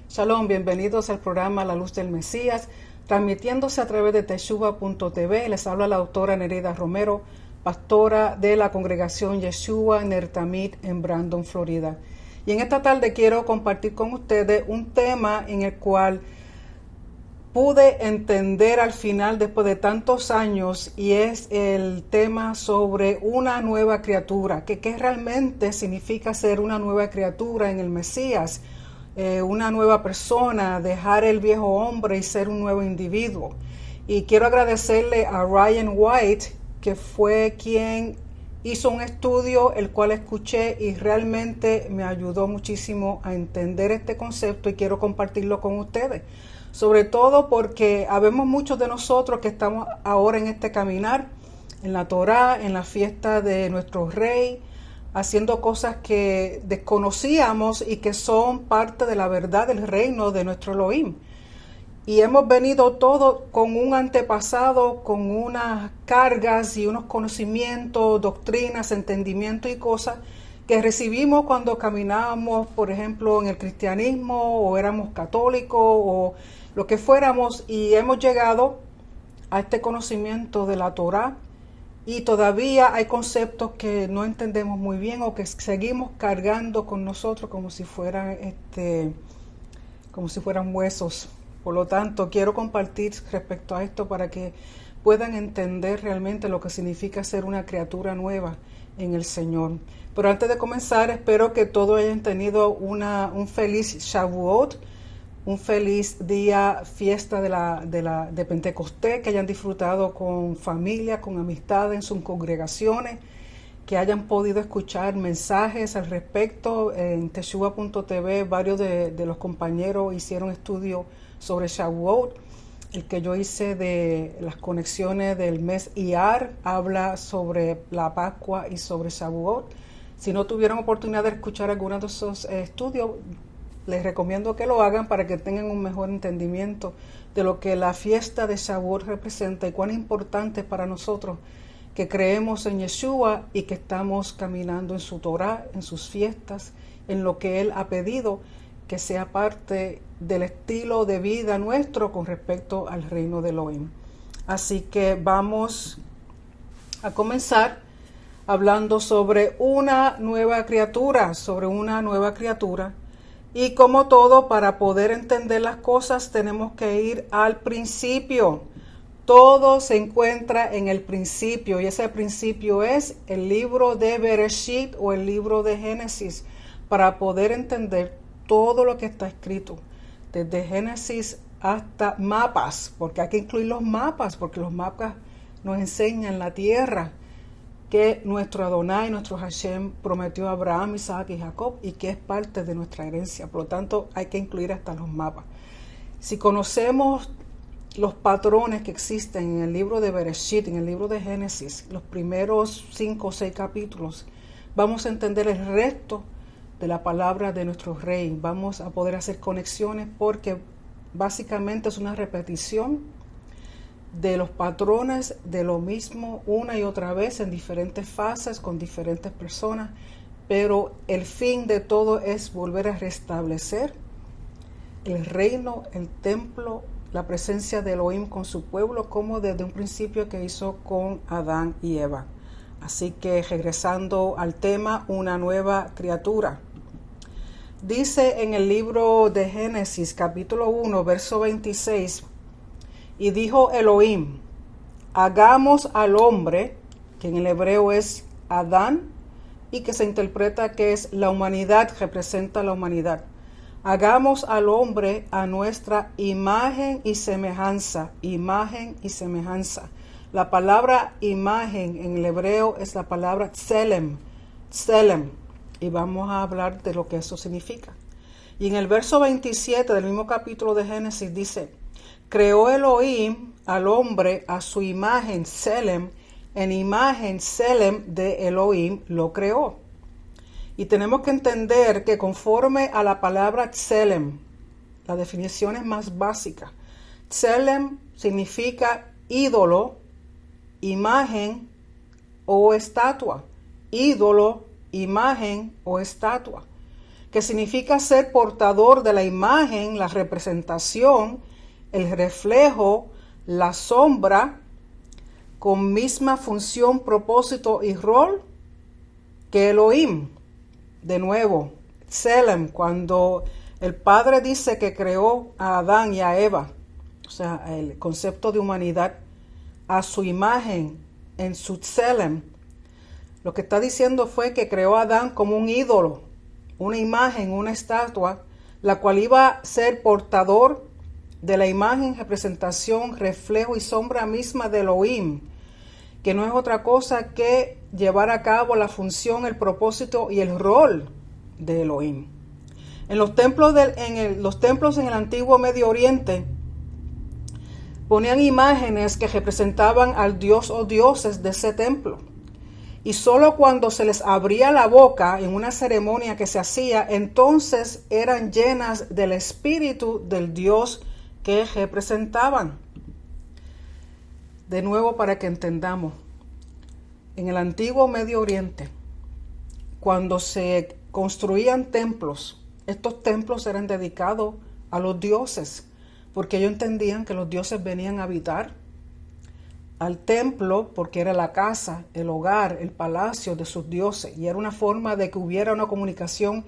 Shalom, bienvenidos al programa La Luz del Mesías, transmitiéndose a través de Teshuva.tv. Les habla la doctora Nereida Romero, pastora de la congregación Yeshua Ner Tamid en Brandon, Florida. Y en esta tarde quiero compartir con ustedes un tema en el cual pude entender al final después de tantos años, y es el tema sobre una nueva criatura, que qué realmente significa ser una nueva criatura en el Mesías, una nueva persona, dejar el viejo hombre y ser un nuevo individuo. Y quiero agradecerle a Ryan White, que fue quien hizo un estudio el cual escuché y realmente me ayudó muchísimo a entender este concepto, y quiero compartirlo con ustedes. Sobre todo porque habemos muchos de nosotros que estamos ahora en este caminar, en la Torá, en la fiesta de nuestro Rey, haciendo cosas que desconocíamos y que son parte de la verdad del reino de nuestro Elohim. Y hemos venido todos con un antepasado, con unas cargas y unos conocimientos, doctrinas, entendimientos y cosas que recibimos cuando caminábamos, por ejemplo, en el cristianismo, o éramos católicos, o lo que fuéramos, y hemos llegado a este conocimiento de la Torá, y todavía hay conceptos que no entendemos muy bien o que seguimos cargando con nosotros como si fueran huesos. Por lo tanto, quiero compartir respecto a esto para que puedan entender realmente lo que significa ser una criatura nueva en el Señor. Pero antes de comenzar, espero que todos hayan tenido un feliz Shavuot, un feliz día, fiesta de Pentecostés, que hayan disfrutado con familia, con amistades en sus congregaciones, que hayan podido escuchar mensajes al respecto. En Teshuva.tv varios de los compañeros hicieron estudios sobre Shavuot. El que yo hice de las conexiones del mes Iyar habla sobre la Pascua y sobre Shavuot. Si no tuvieron oportunidad de escuchar algunos de esos estudios, les recomiendo que lo hagan para que tengan un mejor entendimiento de lo que la fiesta de Shavuot representa y cuán importante es para nosotros que creemos en Yeshua y que estamos caminando en su Torah, en sus fiestas, en lo que Él ha pedido que sea parte del estilo de vida nuestro con respecto al reino de Elohim. Así que vamos a comenzar hablando sobre una nueva criatura, y como todo, para poder entender las cosas tenemos que ir al principio. Todo se encuentra en el principio, y ese principio es el libro de Bereshit o el libro de Génesis, para poder entender todo lo que está escrito, desde Génesis hasta mapas, porque hay que incluir los mapas, porque los mapas nos enseñan la tierra que nuestro Adonai, nuestro Hashem, prometió a Abraham, Isaac y Jacob, y que es parte de nuestra herencia. Por lo tanto, hay que incluir hasta los mapas. Si conocemos los patrones que existen en el libro de Bereshit, en el libro de Génesis, los primeros 5 o 6 capítulos, vamos a entender el resto de la palabra de nuestro Rey. Vamos a poder hacer conexiones porque básicamente es una repetición de los patrones de lo mismo una y otra vez en diferentes fases con diferentes personas, pero el fin de todo es volver a restablecer el reino, el templo, la presencia de Elohim con su pueblo, como desde un principio que hizo con Adán y Eva. Así que regresando al tema, una nueva criatura. Dice en el libro de Génesis, capítulo 1, verso 26, y dijo Elohim, hagamos al hombre, que en el hebreo es Adán, y que se interpreta que es la humanidad, representa la humanidad. Hagamos al hombre a nuestra imagen y semejanza, imagen y semejanza. La palabra imagen en el hebreo es la palabra tselem, tselem, y vamos a hablar de lo que eso significa. Y en el verso 27 del mismo capítulo de Génesis dice, creó Elohim al hombre a su imagen, Selem, en imagen, Selem de Elohim lo creó. Y tenemos que entender que conforme a la palabra Selem, la definición es más básica. Selem significa ídolo, imagen o estatua. Ídolo, imagen o estatua. que significa ser portador de la imagen, la representación, el reflejo, la sombra, con misma función, propósito y rol que Elohim. De nuevo, Tselem, cuando el Padre dice que creó a Adán y a Eva, o sea, el concepto de humanidad, a su imagen, en su Tselem, lo que está diciendo fue que creó a Adán como un ídolo, una imagen, una estatua, la cual iba a ser portador de la imagen, representación, reflejo y sombra misma de Elohim, que no es otra cosa que llevar a cabo la función, el propósito y el rol de Elohim. En los templos en el antiguo Medio Oriente ponían imágenes que representaban al dios o dioses de ese templo. Y solo cuando se les abría la boca en una ceremonia que se hacía, entonces eran llenas del espíritu del dios que representaban. De nuevo, para que entendamos, en el antiguo Medio Oriente, cuando se construían templos, estos templos eran dedicados a los dioses, porque ellos entendían que los dioses venían a habitar al templo porque era la casa, el hogar, el palacio de sus dioses, y era una forma de que hubiera una comunicación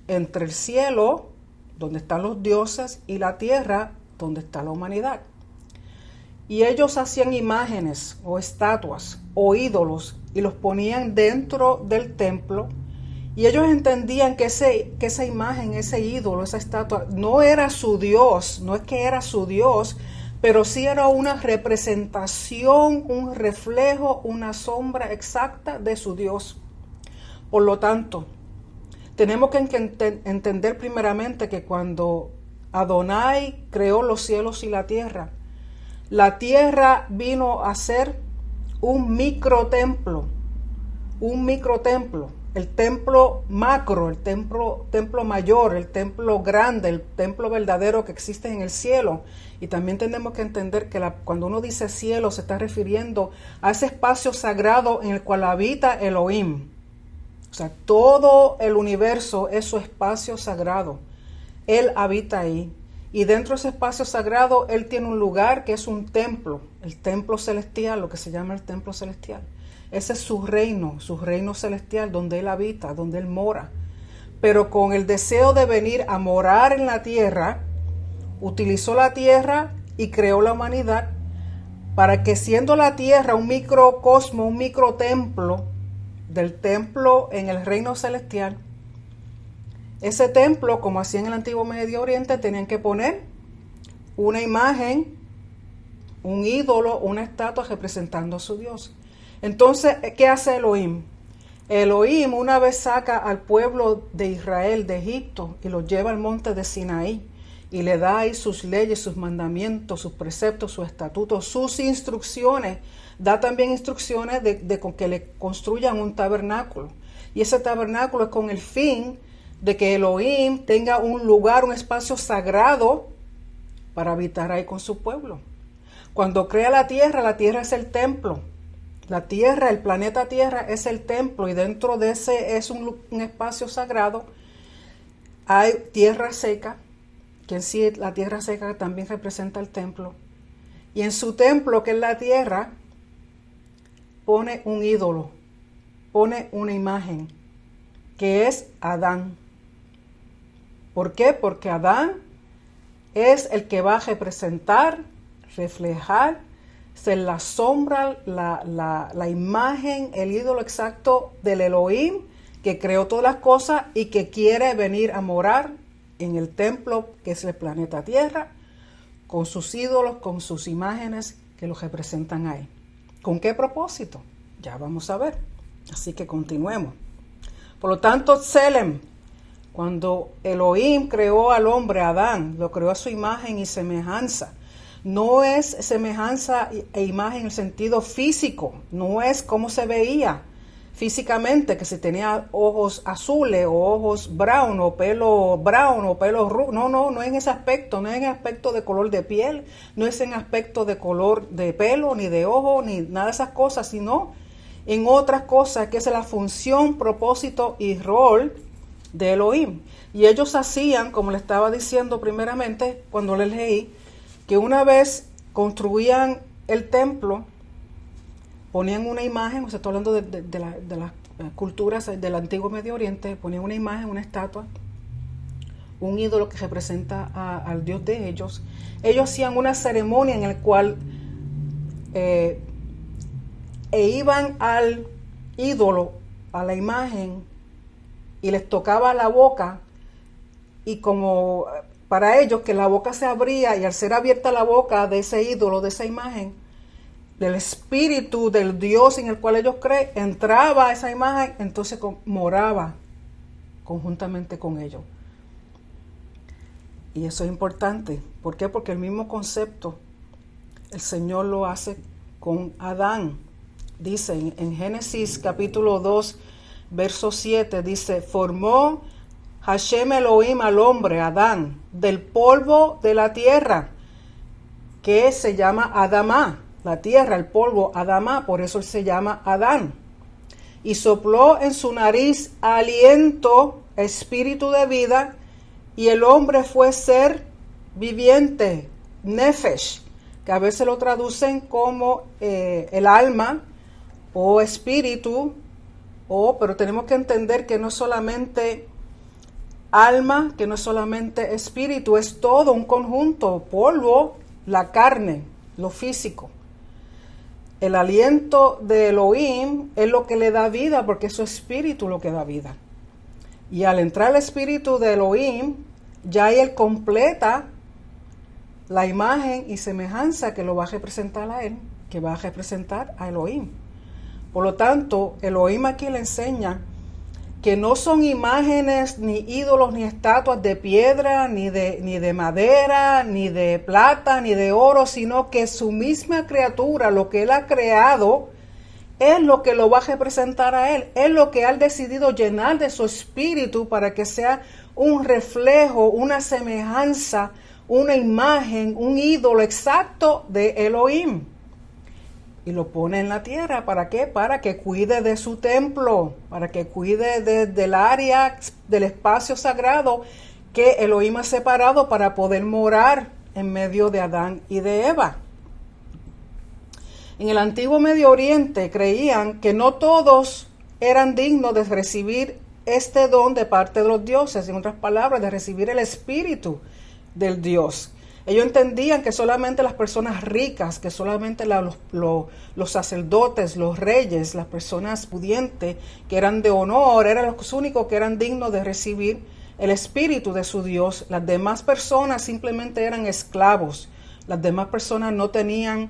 entre el cielo, donde están los dioses, y la tierra, donde está la humanidad. Y ellos hacían imágenes o estatuas o ídolos y los ponían dentro del templo, y ellos entendían que esa imagen, ese ídolo, esa estatua no era su Dios, no es que era su Dios, pero sí era una representación, un reflejo, una sombra exacta de su Dios. Por lo tanto, tenemos que entender primeramente que cuando Adonai creó los cielos y la tierra vino a ser un microtemplo, el templo macro, el templo mayor, el templo grande, el templo verdadero que existe en el cielo. Y también tenemos que entender que cuando uno dice cielo se está refiriendo a ese espacio sagrado en el cual habita Elohim. O sea, todo el universo es su espacio sagrado. Él habita ahí. Y dentro de ese espacio sagrado, Él tiene un lugar que es un templo, el templo celestial, lo que se llama el templo celestial. Ese es su reino celestial, donde Él habita, donde Él mora. Pero con el deseo de venir a morar en la tierra, utilizó la tierra y creó la humanidad para que, siendo la tierra un microcosmo, un microtemplo del templo en el reino celestial, ese templo, como hacía en el antiguo Medio Oriente, tenían que poner una imagen, un ídolo, una estatua representando a su Dios. Entonces, ¿qué hace Elohim? Elohim una vez saca al pueblo de Israel de Egipto y lo lleva al monte de Sinaí y le da ahí sus leyes, sus mandamientos, sus preceptos, sus estatutos, sus instrucciones. Da también instrucciones de que le construyan un tabernáculo. Y ese tabernáculo es con el fin de que Elohim tenga un lugar, un espacio sagrado para habitar ahí con su pueblo. Cuando crea la tierra es el templo. La tierra, el planeta Tierra es el templo, y dentro de ese es un espacio sagrado. Hay tierra seca, que en sí la tierra seca también representa el templo. Y en su templo, que es la tierra, pone un ídolo, pone una imagen, que es Adán. ¿Por qué? Porque Adán es el que va a representar, reflejar, ser la sombra, la imagen, el ídolo exacto del Elohim que creó todas las cosas y que quiere venir a morar en el templo que es el planeta Tierra, con sus ídolos, con sus imágenes que los representan a él. ¿Con qué propósito? Ya vamos a ver. Así que continuemos. Por lo tanto, Tselem, cuando Elohim creó al hombre, Adán, lo creó a su imagen y semejanza. No es semejanza e imagen en el sentido físico, no es como se veía físicamente, que si tenía ojos azules o ojos brown o pelo rubio. No es en ese aspecto, no es en aspecto de color de piel, no es en aspecto de color de pelo, ni de ojo, ni nada de esas cosas, sino en otras cosas, que es la función, propósito y rol de Elohim. Y ellos hacían, como le estaba diciendo primeramente, cuando les leí, que una vez construían el templo, ponían una imagen, o sea, estoy hablando de las culturas del antiguo Medio Oriente, ponían una imagen, una estatua, un ídolo que representa al Dios de ellos. Ellos hacían una ceremonia en la cual iban al ídolo, a la imagen, y les tocaba la boca, y como para ellos que la boca se abría, y al ser abierta la boca de ese ídolo, de esa imagen, del espíritu del Dios en el cual ellos creen, entraba a esa imagen, entonces moraba conjuntamente con ellos. Y eso es importante. ¿Por qué? Porque el mismo concepto el Señor lo hace con Adán. Dice en Génesis capítulo 2, verso 7, dice, formó Hashem Elohim al hombre, Adán, del polvo de la tierra, que se llama Adamá, la tierra, el polvo, Adamá, por eso él se llama Adán. Y sopló en su nariz aliento, espíritu de vida, y el hombre fue ser viviente, nefesh, que a veces lo traducen como el alma o espíritu, pero tenemos que entender que no es solamente alma, que no es solamente espíritu, es todo un conjunto, polvo, la carne, lo físico. El aliento de Elohim es lo que le da vida, porque es su espíritu lo que da vida. Y al entrar el espíritu de Elohim, ya él completa la imagen y semejanza que lo va a representar a él, que va a representar a Elohim. Por lo tanto, Elohim aquí le enseña que no son imágenes, ni ídolos, ni estatuas de piedra, ni de madera, ni de plata, ni de oro, sino que su misma criatura, lo que él ha creado, es lo que lo va a representar a él. Es lo que ha decidido llenar de su espíritu para que sea un reflejo, una semejanza, una imagen, un ídolo exacto de Elohim. Y lo pone en la tierra, ¿para qué? Para que cuide de su templo, para que cuide del área, del espacio sagrado que Elohim ha separado para poder morar en medio de Adán y de Eva. En el antiguo Medio Oriente creían que no todos eran dignos de recibir este don de parte de los dioses, en otras palabras, de recibir el espíritu del Dios. Ellos entendían que solamente las personas ricas, que solamente los sacerdotes, los reyes, las personas pudientes, que eran de honor, eran los únicos que eran dignos de recibir el espíritu de su Dios. Las demás personas simplemente eran esclavos. Las demás personas no tenían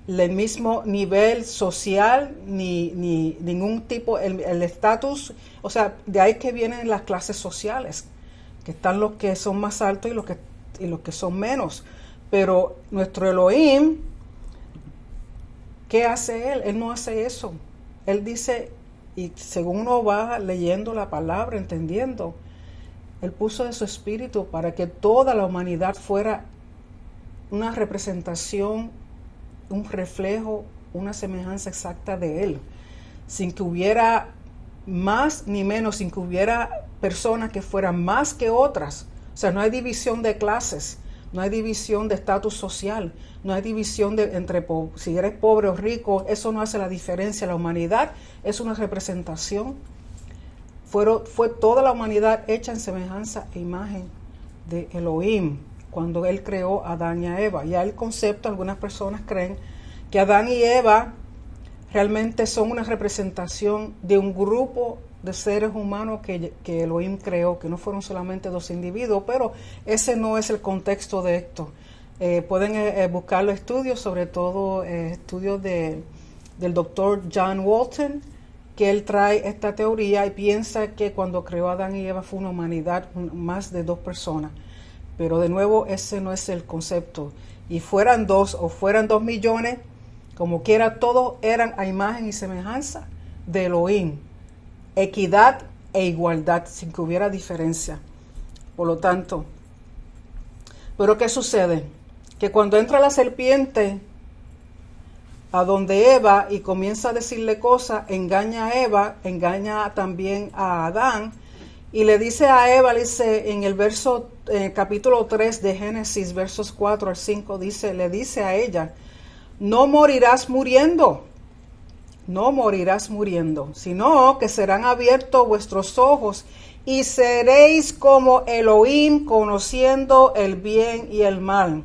el mismo nivel social, ni ningún tipo, el estatus. O sea, de ahí que vienen las clases sociales, que están los que son más altos y los que son menos. Pero nuestro Elohim, ¿qué hace él? Él no hace eso. Él dice, y según uno va leyendo la palabra, entendiendo, él puso de su espíritu para que toda la humanidad fuera una representación, un reflejo, una semejanza exacta de él, sin que hubiera más ni menos, sin que hubiera personas que fueran más que otras. O sea, no hay división de clases, no hay división de estatus social, no hay división entre si eres pobre o rico, eso no hace la diferencia. La humanidad es una representación. Fue toda la humanidad hecha en semejanza e imagen de Elohim cuando él creó a Adán y a Eva. Ya el concepto, algunas personas creen que Adán y Eva realmente son una representación de un grupo de seres humanos que Elohim creó, que no fueron solamente dos individuos, pero ese no es el contexto de esto. Pueden buscar los estudios, sobre todo estudios del doctor John Walton, que él trae esta teoría y piensa que cuando creó a Adán y Eva fue una humanidad, más de dos personas. Pero de nuevo, ese no es el concepto. Y fueran 2 o fueran 2 millones, como quiera, todos eran a imagen y semejanza de Elohim. Equidad e igualdad, sin que hubiera diferencia. Por lo tanto, ¿pero qué sucede? Que cuando entra la serpiente a donde Eva y comienza a decirle cosas, engaña a Eva, engaña también a Adán, Y le dice a Eva, le dice en el capítulo 3 de Génesis, versos 4 al 5, le dice a ella, no morirás muriendo, sino que serán abiertos vuestros ojos y seréis como Elohim, conociendo el bien y el mal.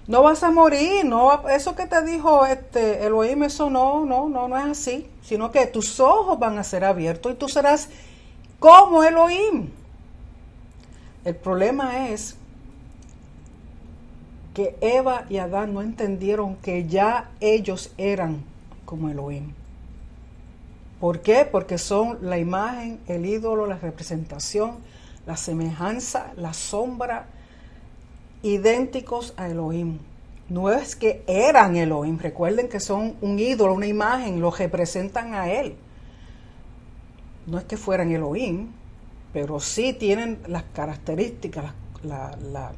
No vas a morir, no, eso que te dijo Elohim, eso no es así, sino que tus ojos van a ser abiertos y tú serás como Elohim. El problema es que Eva y Adán no entendieron que ya ellos eran como Elohim. ¿Por qué? Porque son la imagen, el ídolo, la representación, la semejanza, la sombra, idénticos a Elohim. No es que eran Elohim, recuerden que son un ídolo, una imagen, lo representan a él. No es que fueran Elohim, pero sí tienen las características, las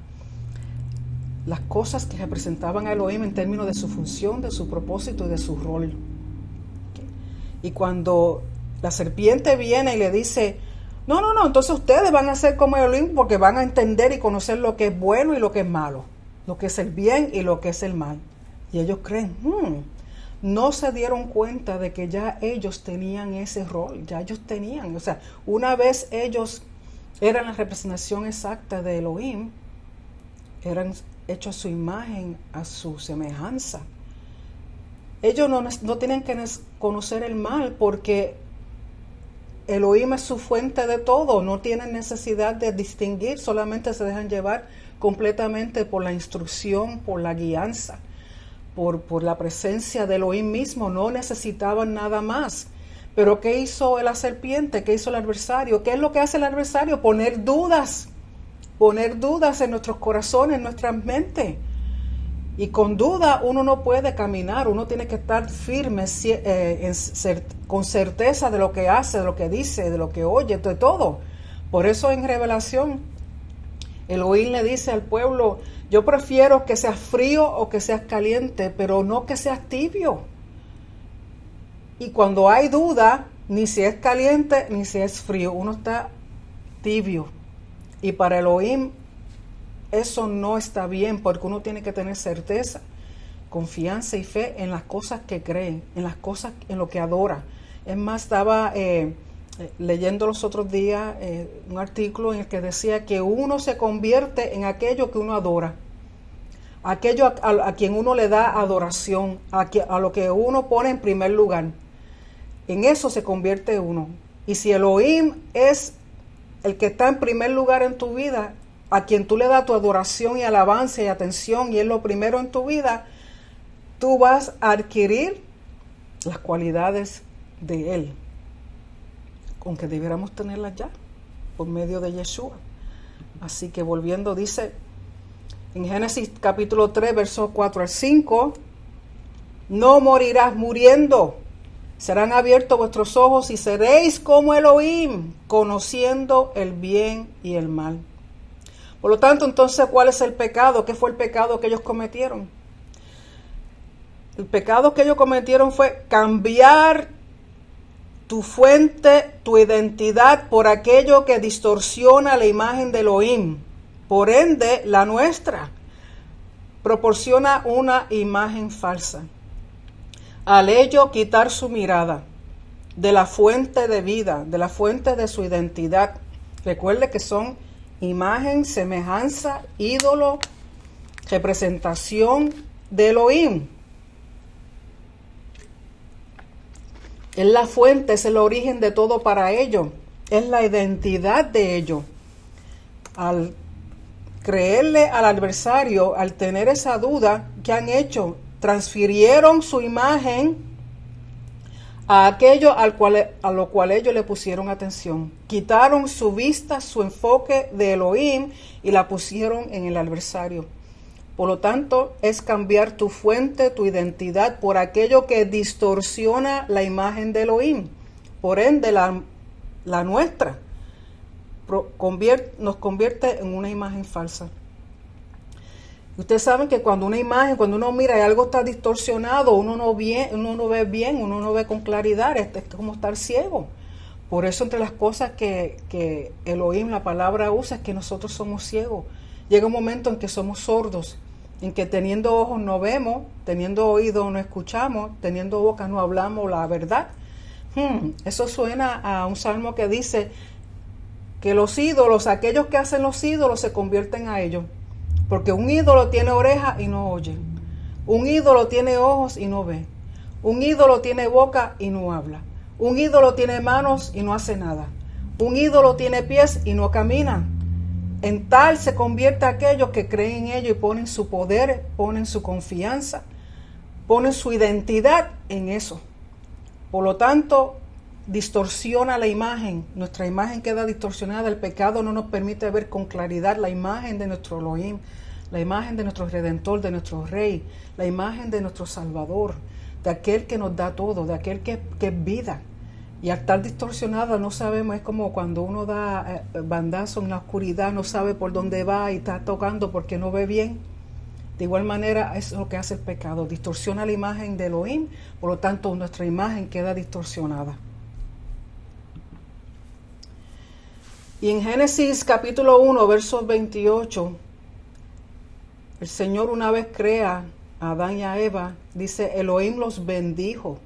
cosas que representaban a Elohim en términos de su función, de su propósito y de su rol. Y cuando la serpiente viene y le dice, no, entonces ustedes van a ser como Elohim porque van a entender y conocer lo que es bueno y lo que es malo, lo que es el bien y lo que es el mal. Y ellos creen, no se dieron cuenta de que ya ellos tenían ese rol, ya ellos tenían, o sea, una vez ellos eran la representación exacta de Elohim, eran hechos a su imagen, a su semejanza. Ellos no tienen que conocer el mal porque Elohim es su fuente de todo, no tienen necesidad de distinguir, solamente se dejan llevar completamente por la instrucción, por la guianza, por la presencia de Elohim mismo, no necesitaban nada más. Pero ¿qué hizo la serpiente? ¿Qué hizo el adversario? ¿Qué es lo que hace el adversario? Poner dudas en nuestros corazones, en nuestras mentes. Y con duda uno no puede caminar, uno tiene que estar firme, con certeza de lo que hace, de lo que dice, de lo que oye, de todo. Por eso en Revelación, Elohim le dice al pueblo, yo prefiero que seas frío o que seas caliente, pero no que seas tibio. Y cuando hay duda, ni si es caliente ni si es frío, uno está tibio. Y para Elohim eso no está bien, porque uno tiene que tener certeza, confianza y fe en las cosas que cree, en las cosas, en lo que adora. Es más, estaba leyendo los otros días un artículo en el que decía que uno se convierte en aquello que uno adora, aquello a quien uno le da adoración, a lo que uno pone en primer lugar. En eso se convierte uno. Y si Elohim es el que está en primer lugar en tu vida, a quien tú le das tu adoración y alabanza y atención y es lo primero en tu vida, tú vas a adquirir las cualidades de Él, aunque debiéramos tenerlas ya por medio de Yeshua. Así que volviendo, dice en Génesis capítulo 3, versos 4 al 5, no morirás muriendo, serán abiertos vuestros ojos y seréis como Elohim, conociendo el bien y el mal. Por lo tanto, entonces, ¿cuál es el pecado? ¿Qué fue el pecado que ellos cometieron? El pecado que ellos cometieron fue cambiar tu fuente, tu identidad por aquello que distorsiona la imagen de Elohim. Por ende, la nuestra proporciona una imagen falsa. Al ello quitar su mirada de la fuente de vida, de la fuente de su identidad. Recuerde que son imagen, semejanza, ídolo, representación de Elohim. Es la fuente, es el origen de todo para ellos. Es la identidad de ellos. Al creerle al adversario, al tener esa duda, ¿qué han hecho? Transfirieron su imagen a aquello a lo cual ellos le pusieron atención. Quitaron su vista, su enfoque de Elohim y la pusieron en el adversario. Por lo tanto, es cambiar tu fuente, tu identidad por aquello que distorsiona la imagen de Elohim. Por ende, la nuestra nos convierte en una imagen falsa. Ustedes saben que cuando uno mira y algo está distorsionado, uno no ve bien, uno no ve con claridad, es como estar ciego. Por eso entre las cosas que Elohim, la palabra, usa es que nosotros somos ciegos. Llega un momento en que somos sordos, en que teniendo ojos no vemos, teniendo oídos no escuchamos, teniendo boca no hablamos la verdad. Eso suena a un salmo que dice que los ídolos, aquellos que hacen los ídolos, se convierten a ellos. Porque un ídolo tiene orejas y no oye. Un ídolo tiene ojos y no ve. Un ídolo tiene boca y no habla. Un ídolo tiene manos y no hace nada. Un ídolo tiene pies y no camina. En tal se convierte aquellos que creen en ello y ponen su poder, ponen su confianza, ponen su identidad en eso. Por lo tanto, distorsiona la imagen. Nuestra imagen queda distorsionada. El pecado no nos permite ver con claridad la imagen de nuestro Elohim, la imagen de nuestro Redentor, de nuestro Rey, la imagen de nuestro Salvador, de aquel que nos da todo, de aquel que es vida. Y al estar distorsionada no sabemos, es como cuando uno da bandazo en la oscuridad, no sabe por dónde va y está tocando porque no ve bien. De igual manera es lo que hace el pecado, distorsiona la imagen de Elohim, por lo tanto nuestra imagen queda distorsionada. Y en Génesis capítulo 1, versos 28, el Señor una vez crea a Adán y a Eva, dice, Elohim los bendijo.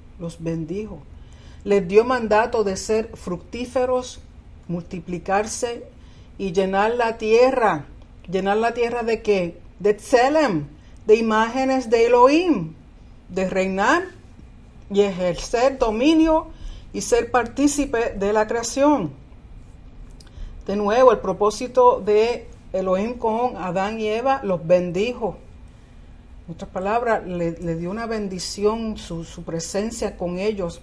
Les dio mandato de ser fructíferos, multiplicarse y llenar la tierra. ¿Llenar la tierra de qué? De Tselem, de imágenes de Elohim, de reinar y ejercer dominio y ser partícipe de la creación. De nuevo, el propósito de Elohim con Adán y Eva, los bendijo. En otras palabras, le dio una bendición, su presencia con ellos.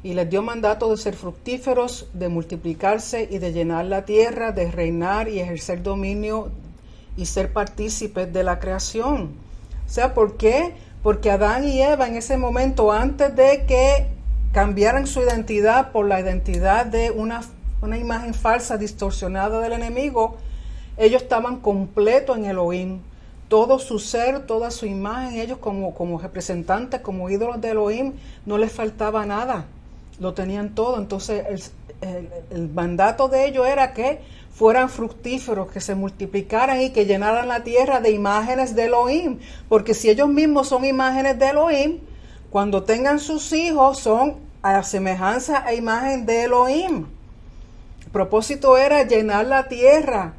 Y les dio mandato de ser fructíferos, de multiplicarse y de llenar la tierra, de reinar y ejercer dominio y ser partícipes de la creación. O sea, ¿por qué? Porque Adán y Eva en ese momento, antes de que cambiaran su identidad por la identidad de una imagen falsa, distorsionada del enemigo, ellos estaban completos en Elohim. Todo su ser, toda su imagen, ellos como representantes, como ídolos de Elohim, no les faltaba nada. Lo tenían todo. Entonces el mandato de ellos era que fueran fructíferos, que se multiplicaran y que llenaran la tierra de imágenes de Elohim. Porque si ellos mismos son imágenes de Elohim, cuando tengan sus hijos son a semejanza e imagen de Elohim. El propósito era llenar la tierra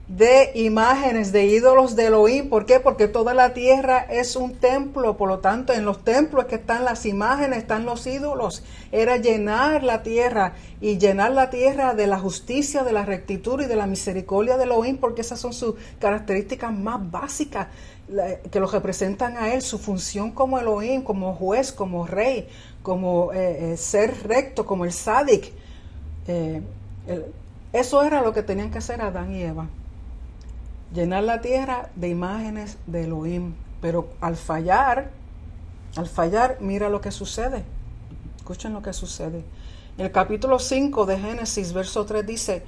de imágenes, de ídolos de Elohim. ¿Por qué? Porque toda la tierra es un templo, por lo tanto en los templos que están las imágenes, están los ídolos. Era llenar la tierra y llenar la tierra de la justicia, de la rectitud y de la misericordia de Elohim, porque esas son sus características más básicas que los representan a él, su función como Elohim, como juez, como rey, como ser recto, como el Sadik. Eso era lo que tenían que hacer Adán y Eva. Llenar la tierra de imágenes de Elohim. Pero al fallar, mira lo que sucede. Escuchen lo que sucede. En el capítulo 5 de Génesis, verso 3 dice,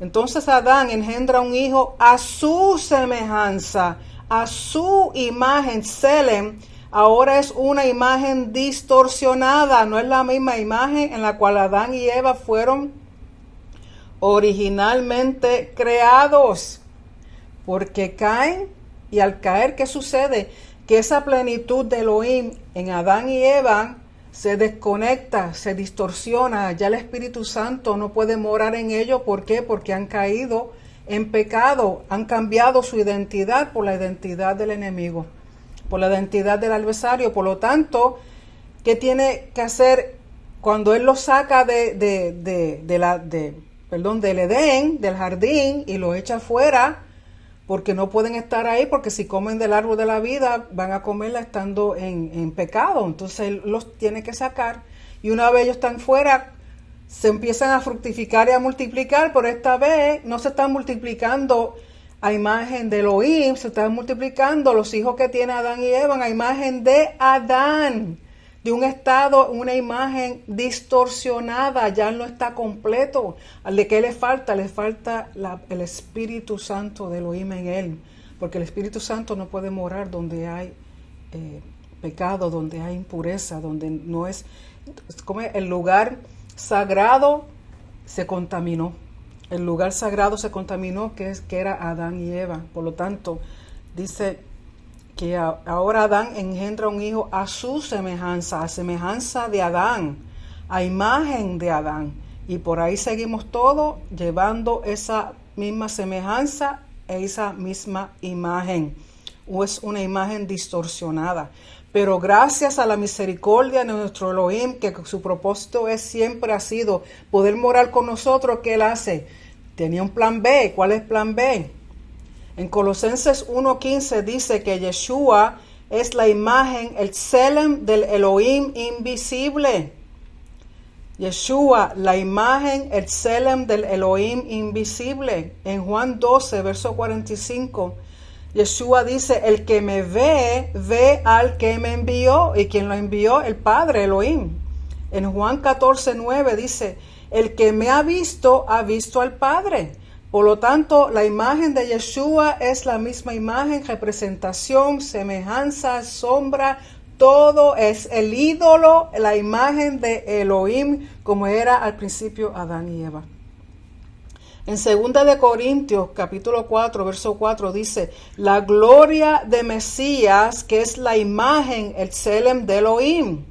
entonces Adán engendra un hijo a su semejanza, a su imagen. Tselem ahora es una imagen distorsionada, no es la misma imagen en la cual Adán y Eva fueron originalmente creados. Porque caen, y al caer, ¿qué sucede? Que esa plenitud de Elohim en Adán y Eva se desconecta, se distorsiona. Ya el Espíritu Santo no puede morar en ellos. ¿Por qué? Porque han caído en pecado, han cambiado su identidad por la identidad del enemigo, por la identidad del adversario. Por lo tanto, ¿qué tiene que hacer cuando él los saca del Edén, del jardín, y los echa afuera? Porque no pueden estar ahí, porque si comen del árbol de la vida, van a comerla estando en pecado. Entonces él los tiene que sacar. Y una vez ellos están fuera, se empiezan a fructificar y a multiplicar, pero esta vez no se están multiplicando a imagen de Elohim, se están multiplicando los hijos que tiene Adán y Eva a imagen de Adán. De un estado, una imagen distorsionada, ya no está completo. ¿Al de qué le falta? Le falta el Espíritu Santo de Elohim en él, porque el Espíritu Santo no puede morar donde hay pecado, donde hay impureza, donde no es como el lugar sagrado se contaminó. El lugar sagrado se contaminó, que era Adán y Eva. Por lo tanto, dice que ahora Adán engendra un hijo a su semejanza, a semejanza de Adán, a imagen de Adán. Y por ahí seguimos todos llevando esa misma semejanza e esa misma imagen. O es una imagen distorsionada. Pero gracias a la misericordia de nuestro Elohim, que su propósito siempre ha sido poder morar con nosotros, ¿qué Él hace? Tenía un plan B. ¿Cuál es el plan B? En Colosenses 1:15 dice que Yeshua es la imagen, el Tselem del Elohim invisible. Yeshua, la imagen, el Tselem del Elohim invisible. En Juan 12, verso 45, Yeshua dice, el que me ve, ve al que me envió. ¿Y quien lo envió? El Padre, Elohim. En Juan 14:9 dice, el que me ha visto al Padre. Por lo tanto, la imagen de Yeshua es la misma imagen, representación, semejanza, sombra, todo es el ídolo, la imagen de Elohim, como era al principio Adán y Eva. En 2 de Corintios, capítulo 4, verso 4, dice, la gloria de Mesías, que es la imagen, el Tselem de Elohim.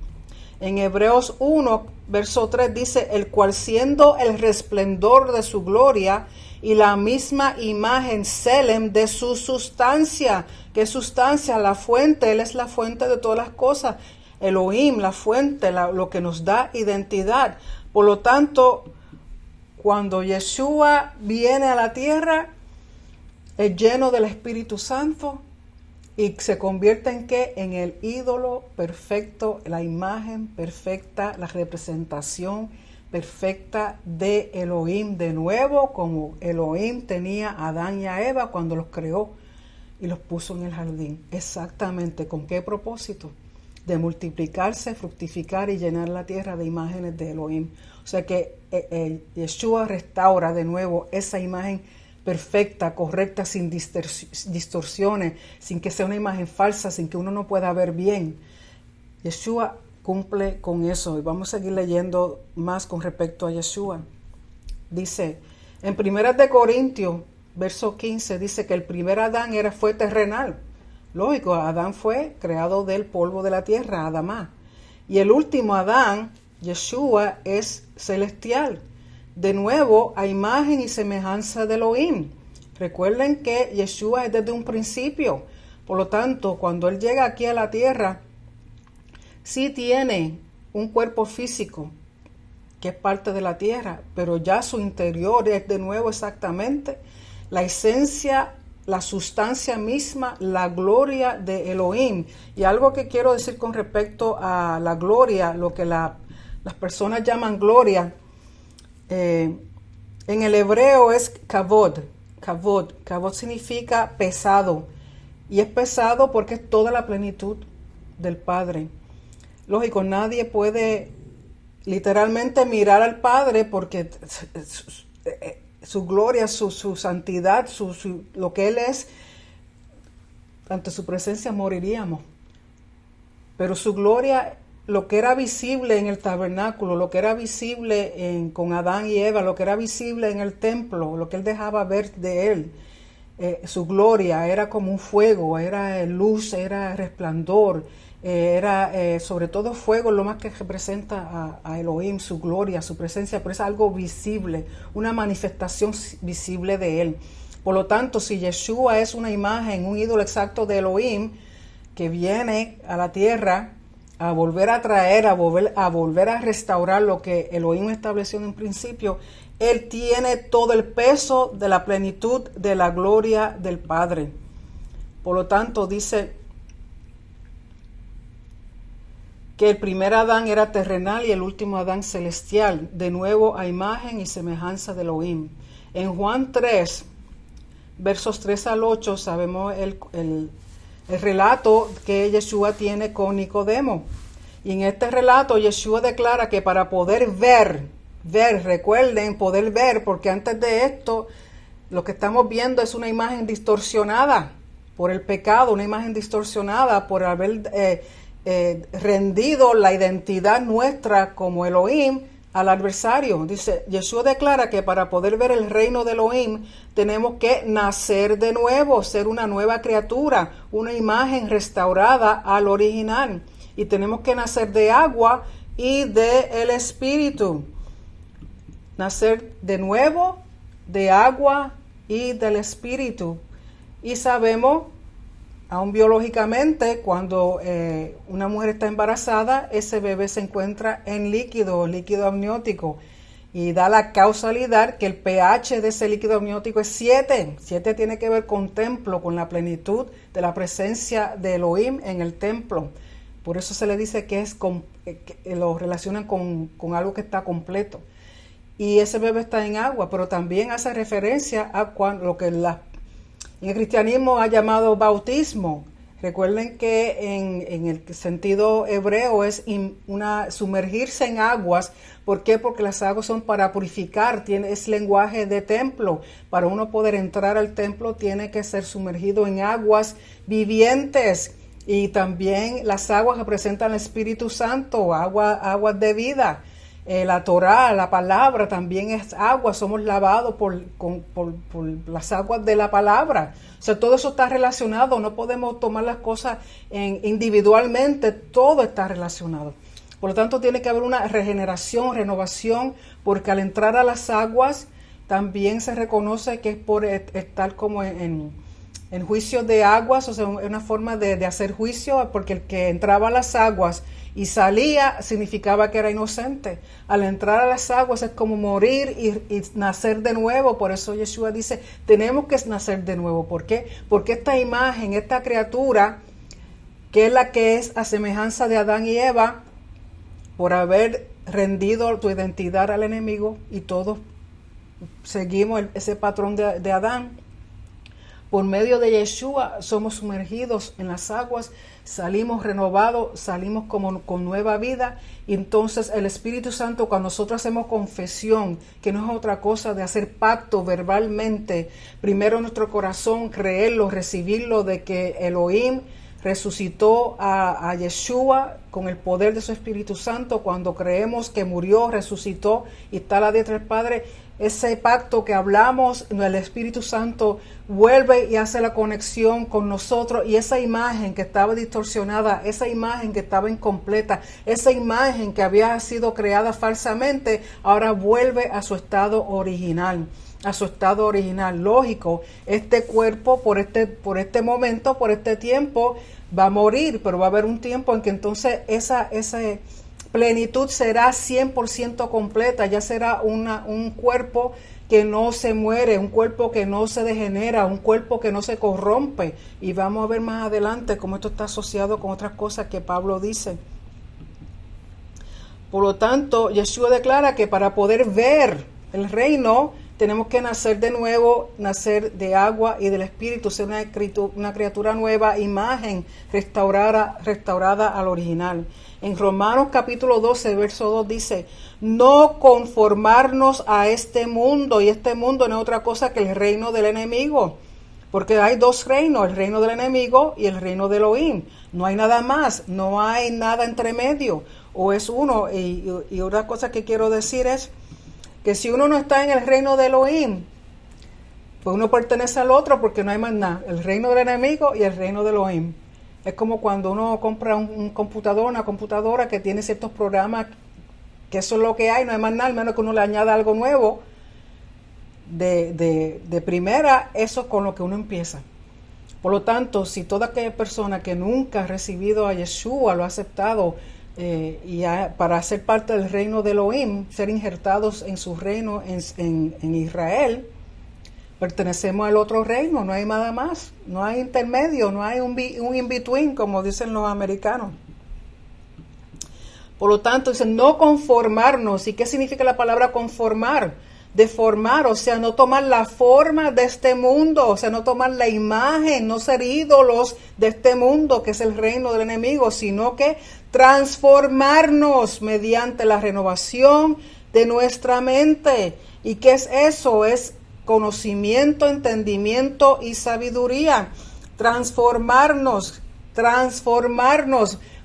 En Hebreos 1, verso 3 dice, el cual siendo el resplendor de su gloria y la misma imagen Tselem de su sustancia. ¿Qué sustancia? La fuente. Él es la fuente de todas las cosas. Elohim, la fuente, lo que nos da identidad. Por lo tanto, cuando Yeshua viene a la tierra, es lleno del Espíritu Santo y se convierte en ¿qué? En el ídolo perfecto, la imagen perfecta, la representación perfecta de Elohim, de nuevo como Elohim tenía a Adán y a Eva cuando los creó y los puso en el jardín. Exactamente, ¿con qué propósito? De multiplicarse, fructificar y llenar la tierra de imágenes de Elohim. O sea que Yeshua restaura de nuevo esa imagen perfecta, correcta, sin distorsiones, sin que sea una imagen falsa, sin que uno no pueda ver bien. Yeshua cumple con eso. Y vamos a seguir leyendo más con respecto a Yeshua. Dice, en 1 de Corintios, verso 15, dice que el primer Adán fue terrenal. Lógico, Adán fue creado del polvo de la tierra, Adamá. Y el último Adán, Yeshua, es celestial. De nuevo, a imagen y semejanza de Elohim. Recuerden que Yeshua es desde un principio. Por lo tanto, cuando Él llega aquí a la tierra, sí tiene un cuerpo físico, que es parte de la tierra, pero ya su interior es de nuevo exactamente la esencia, la sustancia misma, la gloria de Elohim. Y algo que quiero decir con respecto a la gloria, lo que las personas llaman gloria, en el hebreo es kavod. Kavod significa pesado. Y es pesado porque es toda la plenitud del Padre. Lógico, nadie puede literalmente mirar al Padre porque su gloria, su santidad, lo que Él es, ante su presencia moriríamos. Pero su gloria, lo que era visible en el tabernáculo, lo que era visible con Adán y Eva, lo que era visible en el templo, lo que Él dejaba ver de Él, su gloria era como un fuego, era luz, era resplandor, era sobre todo fuego, lo más que representa a Elohim, su gloria, su presencia, pero es algo visible, una manifestación visible de Él. Por lo tanto, si Yeshua es una imagen, un ídolo exacto de Elohim, que viene a la tierra a volver a traer, a volver a restaurar lo que Elohim estableció en un principio, Él tiene todo el peso de la plenitud de la gloria del Padre. Por lo tanto, dice que el primer Adán era terrenal y el último Adán celestial, de nuevo a imagen y semejanza de Elohim. En Juan 3, versos 3 al 8, sabemos el relato que Yeshua tiene con Nicodemo. Y en este relato Yeshua declara que para poder ver, recuerden, poder ver, porque antes de esto lo que estamos viendo es una imagen distorsionada por el pecado, una imagen distorsionada por haber rendido la identidad nuestra como Elohim al adversario. Dice, Yeshua declara que para poder ver el reino de Elohim tenemos que nacer de nuevo, ser una nueva criatura, una imagen restaurada al original. Y tenemos que nacer de agua y del espíritu. Nacer de nuevo, de agua y del espíritu. Y sabemos, aún biológicamente, cuando una mujer está embarazada, ese bebé se encuentra en líquido amniótico. Y da la causalidad que el pH de ese líquido amniótico es 7. 7 tiene que ver con templo, con la plenitud de la presencia de Elohim en el templo. Por eso se le dice que lo relacionan con algo que está completo. Y ese bebé está en agua, pero también hace referencia a lo que en el cristianismo ha llamado bautismo. Recuerden que en el sentido hebreo es sumergirse en aguas. ¿Por qué? Porque las aguas son para purificar, es lenguaje de templo. Para uno poder entrar al templo tiene que ser sumergido en aguas vivientes. Y también las aguas representan el Espíritu Santo, aguas de vida. La Torá, la palabra también es agua, somos lavados por las aguas de la palabra. O sea, todo eso está relacionado, no podemos tomar las cosas individualmente, todo está relacionado. Por lo tanto, tiene que haber una regeneración, renovación, porque al entrar a las aguas también se reconoce que es por estar como en juicio de aguas, o sea, es una forma de hacer juicio, porque el que entraba a las aguas y salía significaba que era inocente. Al entrar a las aguas es como morir y nacer de nuevo. Por eso Yeshua dice, tenemos que nacer de nuevo. ¿Por qué? Porque esta imagen, esta criatura, que es la que es a semejanza de Adán y Eva, por haber rendido tu identidad al enemigo, y todos seguimos ese patrón de Adán, por medio de Yeshua somos sumergidos en las aguas, salimos renovados, salimos con nueva vida. Y entonces el Espíritu Santo, cuando nosotros hacemos confesión, que no es otra cosa de hacer pacto verbalmente, primero en nuestro corazón, creerlo, recibirlo, de que Elohim resucitó a Yeshua con el poder de su Espíritu Santo. Cuando creemos que murió, resucitó y está a la diestra del Padre, ese pacto que hablamos, el Espíritu Santo vuelve y hace la conexión con nosotros, y esa imagen que estaba distorsionada, esa imagen que estaba incompleta, esa imagen que había sido creada falsamente, ahora vuelve a su estado original. Lógico, este cuerpo por este momento, por este tiempo, va a morir, pero va a haber un tiempo en que entonces esa plenitud será 100% completa, ya será un cuerpo que no se muere, un cuerpo que no se degenera, un cuerpo que no se corrompe. Y vamos a ver más adelante cómo esto está asociado con otras cosas que Pablo dice. Por lo tanto, Yeshua declara que para poder ver el reino, tenemos que nacer de nuevo, nacer de agua y del Espíritu, ser una criatura nueva, imagen restaurada al original. En Romanos capítulo 12, verso 2 dice, no conformarnos a este mundo, y este mundo no es otra cosa que el reino del enemigo, porque hay dos reinos, el reino del enemigo y el reino de Elohim. No hay nada más, no hay nada entre medio, o es uno. Y otra cosa que quiero decir es que si uno no está en el reino de Elohim, pues uno pertenece al otro, porque no hay más nada, el reino del enemigo y el reino de Elohim. Es como cuando uno compra un computador, una computadora que tiene ciertos programas, que eso es lo que hay, no hay más nada, al menos que uno le añada algo nuevo. De primera, eso es con lo que uno empieza. Por lo tanto, si toda aquella persona que nunca ha recibido a Yeshua, lo ha aceptado, para ser parte del reino de Elohim, ser injertados en su reino en Israel, pertenecemos al otro reino, no hay nada más, no hay intermedio, no hay un in-between, como dicen los americanos. Por lo tanto, dicen no conformarnos. ¿Y qué significa la palabra conformar? Deformar, o sea, no tomar la forma de este mundo, o sea, no tomar la imagen, no ser ídolos de este mundo, que es el reino del enemigo, sino que transformarnos mediante la renovación de nuestra mente. ¿Y qué es eso? Es conocimiento, entendimiento y sabiduría. Transformarnos,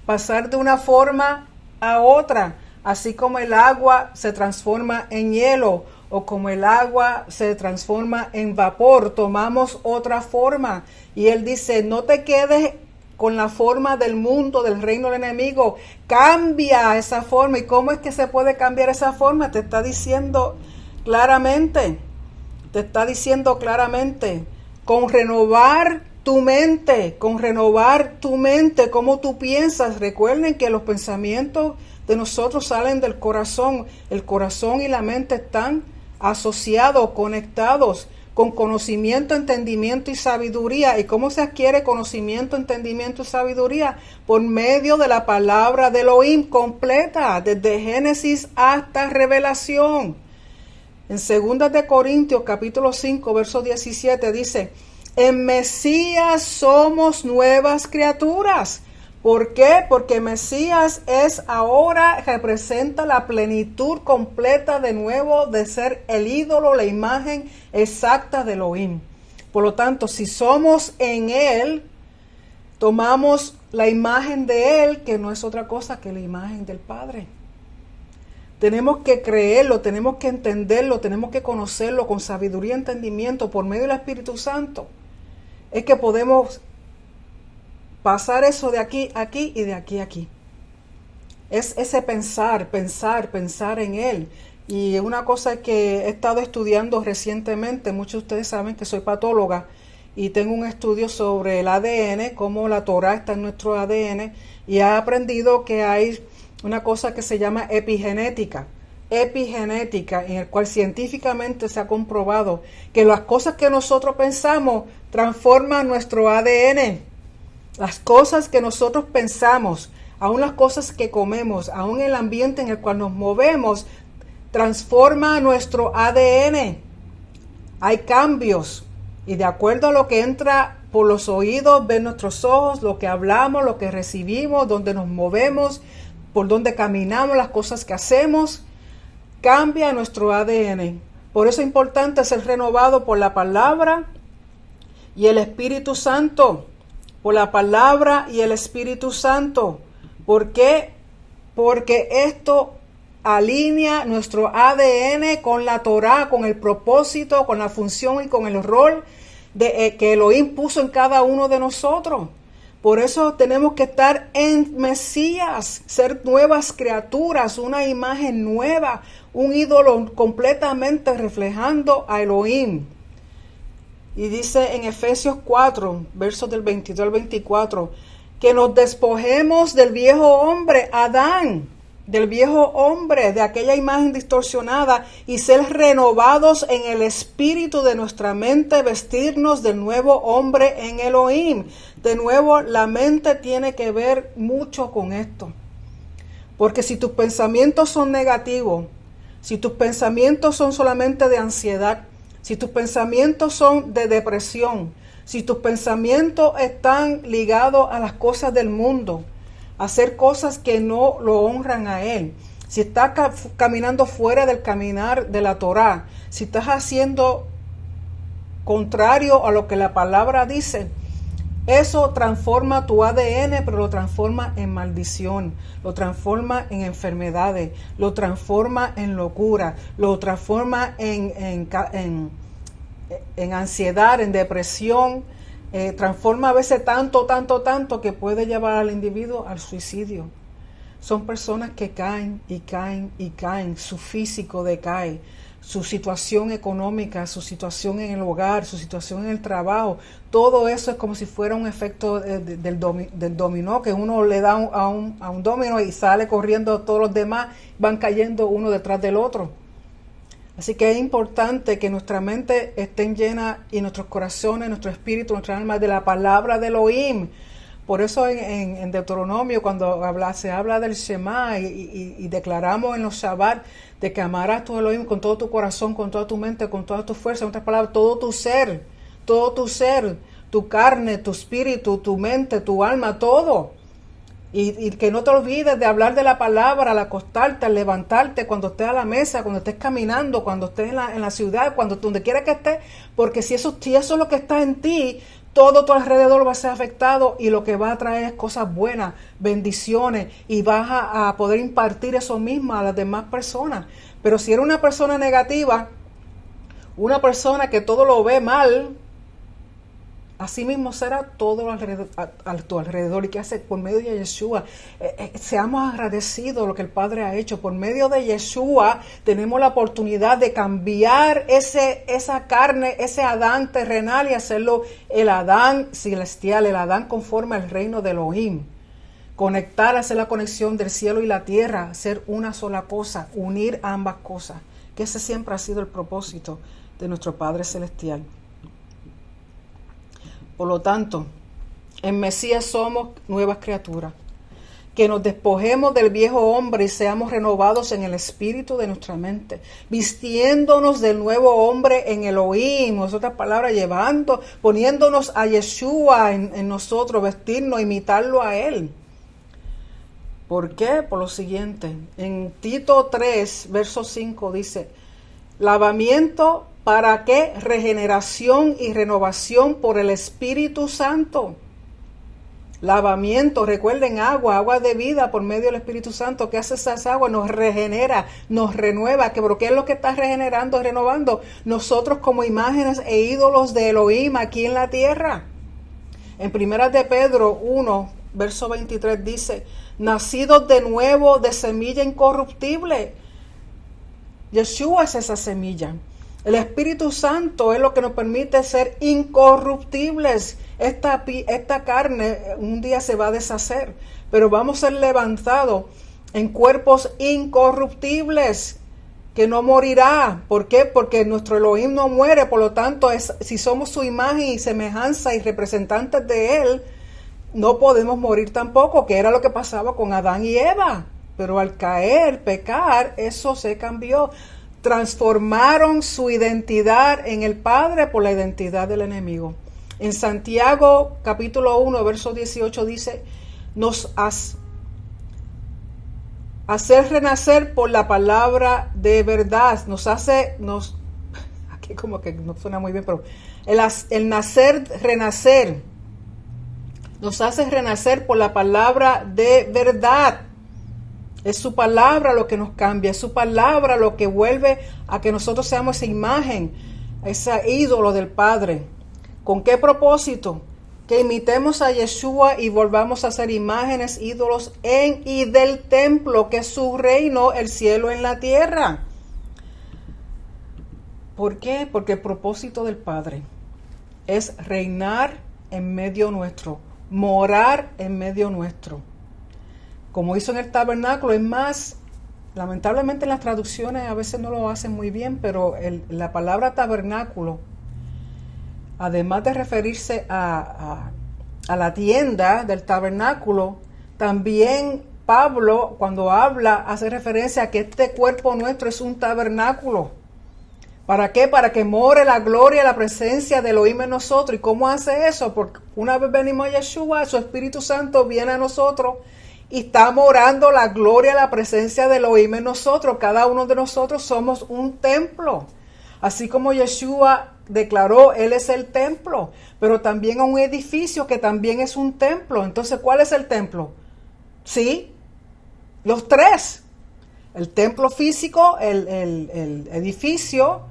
pasar de una forma a otra, Así como el agua se transforma en hielo o como el agua se transforma en vapor, tomamos otra forma. Y Él dice, no te quedes con la forma del mundo, del reino del enemigo. Cambia esa forma. ¿Y cómo es que se puede cambiar esa forma? Te está diciendo claramente. Con renovar tu mente, cómo tú piensas. Recuerden que los pensamientos de nosotros salen del corazón. El corazón y la mente están asociados, conectados con conocimiento, entendimiento y sabiduría. ¿Y cómo se adquiere conocimiento, entendimiento y sabiduría? Por medio de la palabra de Elohim completa, desde Génesis hasta Revelación. En 2 de Corintios capítulo 5, verso 17 dice, en Mesías somos nuevas criaturas. ¿Por qué? Porque Mesías representa la plenitud completa de nuevo de ser el ídolo, la imagen exacta de Elohim. Por lo tanto, si somos en Él, tomamos la imagen de Él, que no es otra cosa que la imagen del Padre. Tenemos que creerlo, tenemos que entenderlo, tenemos que conocerlo con sabiduría y entendimiento por medio del Espíritu Santo. Es que podemos pasar eso de aquí a aquí y de aquí a aquí. Es ese pensar en Él. Y una cosa que he estado estudiando recientemente, muchos de ustedes saben que soy patóloga y tengo un estudio sobre el ADN, cómo la Torah está en nuestro ADN, y he aprendido que hay una cosa que se llama epigenética, en el cual científicamente se ha comprobado que las cosas que nosotros pensamos transforman nuestro ADN. Las cosas que nosotros pensamos, aún las cosas que comemos, aún el ambiente en el cual nos movemos, transforma nuestro ADN. Hay cambios y de acuerdo a lo que entra por los oídos, ven nuestros ojos, lo que hablamos, lo que recibimos, donde nos movemos, por donde caminamos, las cosas que hacemos, cambia nuestro ADN. Por eso es importante ser renovado por la palabra y el Espíritu Santo. Por la palabra y el Espíritu Santo. ¿Por qué? Porque esto alinea nuestro ADN con la Torah, con el propósito, con la función y con el rol que Elohim puso en cada uno de nosotros. Por eso tenemos que estar en Mesías, ser nuevas criaturas, una imagen nueva, un ídolo completamente reflejando a Elohim. Y dice en Efesios 4, versos del 22 al 24, que nos despojemos del viejo hombre, Adán, del viejo hombre, de aquella imagen distorsionada, y ser renovados en el espíritu de nuestra mente, vestirnos del nuevo hombre en Elohim. De nuevo, la mente tiene que ver mucho con esto. Porque si tus pensamientos son negativos, si tus pensamientos son solamente de ansiedad, si tus pensamientos son de depresión, si tus pensamientos están ligados a las cosas del mundo, a hacer cosas que no lo honran a Él, si estás caminando fuera del caminar de la Torá, si estás haciendo contrario a lo que la palabra dice, eso transforma tu ADN, pero lo transforma en maldición, lo transforma en enfermedades, lo transforma en locura, lo transforma en ansiedad, en depresión, transforma a veces tanto que puede llevar al individuo al suicidio. Son personas que caen, su físico decae, su situación económica, su situación en el hogar, su situación en el trabajo, todo eso es como si fuera un efecto del dominó, que uno le da a un dominó y sale corriendo todos los demás, van cayendo uno detrás del otro. Así que es importante que nuestra mente esté llena y nuestros corazones, nuestro espíritu, nuestra alma de la palabra de Elohim. Por eso en Deuteronomio, cuando se habla del Shema y declaramos en los Shabbat de que amarás a tu Elohim con todo tu corazón, con toda tu mente, con toda tu fuerza, en otras palabras, todo tu ser, tu carne, tu espíritu, tu mente, tu alma, todo. Y que no te olvides de hablar de la palabra al acostarte, al levantarte, cuando estés a la mesa, cuando estés caminando, cuando estés en la ciudad, donde quiera que estés, porque si eso es lo que está en ti, todo tu alrededor va a ser afectado y lo que va a traer es cosas buenas, bendiciones, y vas a poder impartir eso mismo a las demás personas. Pero si eres una persona negativa, una persona que todo lo ve mal, así mismo será todo a tu alrededor. ¿Y qué hace? Por medio de Yeshua, seamos agradecidos lo que el Padre ha hecho. Por medio de Yeshua tenemos la oportunidad de cambiar esa carne, ese Adán terrenal, y hacerlo el Adán celestial, el Adán conforme al reino de Elohim. Conectar, hacer la conexión del cielo y la tierra, hacer una sola cosa, unir ambas cosas. Que ese siempre ha sido el propósito de nuestro Padre celestial. Por lo tanto, en Mesías somos nuevas criaturas. Que nos despojemos del viejo hombre y seamos renovados en el espíritu de nuestra mente, vistiéndonos del nuevo hombre en Elohim, en otras palabras, poniéndonos a Yeshua en nosotros, vestirnos, imitarlo a Él. ¿Por qué? Por lo siguiente, en Tito 3, verso 5 dice, lavamiento, ¿para qué? Regeneración y renovación por el Espíritu Santo. Lavamiento, recuerden, agua de vida por medio del Espíritu Santo. ¿Qué hace esas aguas? Nos regenera, nos renueva. ¿Pero qué es lo que está regenerando y renovando? Nosotros como imágenes e ídolos de Elohim aquí en la tierra. En 1 de Pedro 1, verso 23 dice, nacidos de nuevo de semilla incorruptible. Yeshua es esa semilla. El Espíritu Santo es lo que nos permite ser incorruptibles. Esta carne un día se va a deshacer, pero vamos a ser levantados en cuerpos incorruptibles, que no morirá. ¿Por qué? Porque nuestro Elohim no muere, por lo tanto, si somos su imagen y semejanza y representantes de Él, no podemos morir tampoco, que era lo que pasaba con Adán y Eva. Pero al caer, pecar, eso se cambió. Transformaron su identidad en el Padre por la identidad del enemigo. En Santiago capítulo 1, verso 18 dice, hacer renacer por la palabra de verdad. Aquí como que no suena muy bien, pero el renacer, nos hace renacer por la palabra de verdad. Es su palabra lo que nos cambia, es su palabra lo que vuelve a que nosotros seamos esa imagen, ese ídolo del Padre. ¿Con qué propósito? Que imitemos a Yeshua y volvamos a ser imágenes, ídolos en y del templo, que es su reino, el cielo en la tierra. ¿Por qué? Porque el propósito del Padre es reinar en medio nuestro, morar en medio nuestro. Como hizo en el tabernáculo, es más, lamentablemente en las traducciones a veces no lo hacen muy bien, pero la palabra tabernáculo, además de referirse a la tienda del tabernáculo, también Pablo, cuando habla, hace referencia a que este cuerpo nuestro es un tabernáculo. ¿Para qué? Para que more la gloria, la presencia de Elohim en nosotros. ¿Y cómo hace eso? Porque una vez venimos a Yeshua, su Espíritu Santo viene a nosotros y está morando la gloria, la presencia de Elohim en nosotros. Cada uno de nosotros somos un templo. Así como Yeshua declaró, Él es el templo, pero también un edificio que también es un templo. Entonces, ¿cuál es el templo? Sí, los tres. El templo físico, el edificio,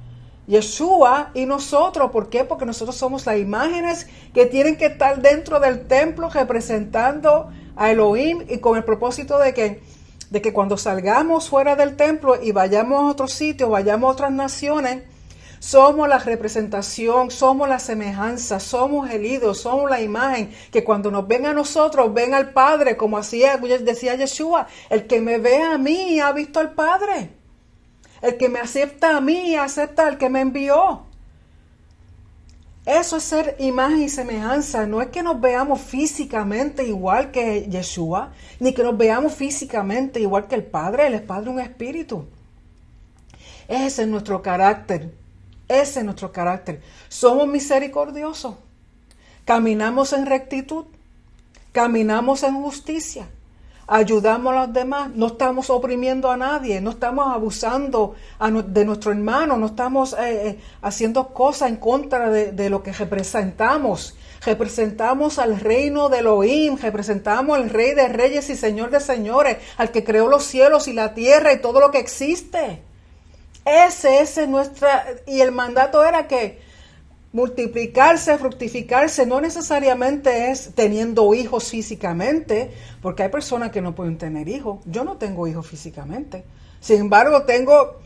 Yeshua y nosotros. ¿Por qué? Porque nosotros somos las imágenes que tienen que estar dentro del templo representando a Elohim, y con el propósito de que cuando salgamos fuera del templo y vayamos a otros sitios, vayamos a otras naciones, somos la representación, somos la semejanza, somos el ídolo, somos la imagen, que cuando nos ven a nosotros, ven al Padre, como decía Yeshua, el que me ve a mí ha visto al Padre. El que me acepta a mí acepta al que me envió. Eso es ser imagen y semejanza. No es que nos veamos físicamente igual que Yeshua, ni que nos veamos físicamente igual que el Padre. El Padre es un espíritu. Ese es nuestro carácter. Ese es nuestro carácter. Somos misericordiosos. Caminamos en rectitud. Caminamos en justicia. Ayudamos a los demás. No estamos oprimiendo a nadie. No estamos abusando de nuestro hermano. No estamos haciendo cosas en contra de lo que representamos. Representamos al reino de Elohim, representamos al Rey de Reyes y Señor de Señores, al que creó los cielos y la tierra y todo lo que existe. Ese es nuestra, y el mandato era que multiplicarse, fructificarse, no necesariamente es teniendo hijos físicamente, porque hay personas que no pueden tener hijos. Yo no tengo hijos físicamente. Sin embargo, tengo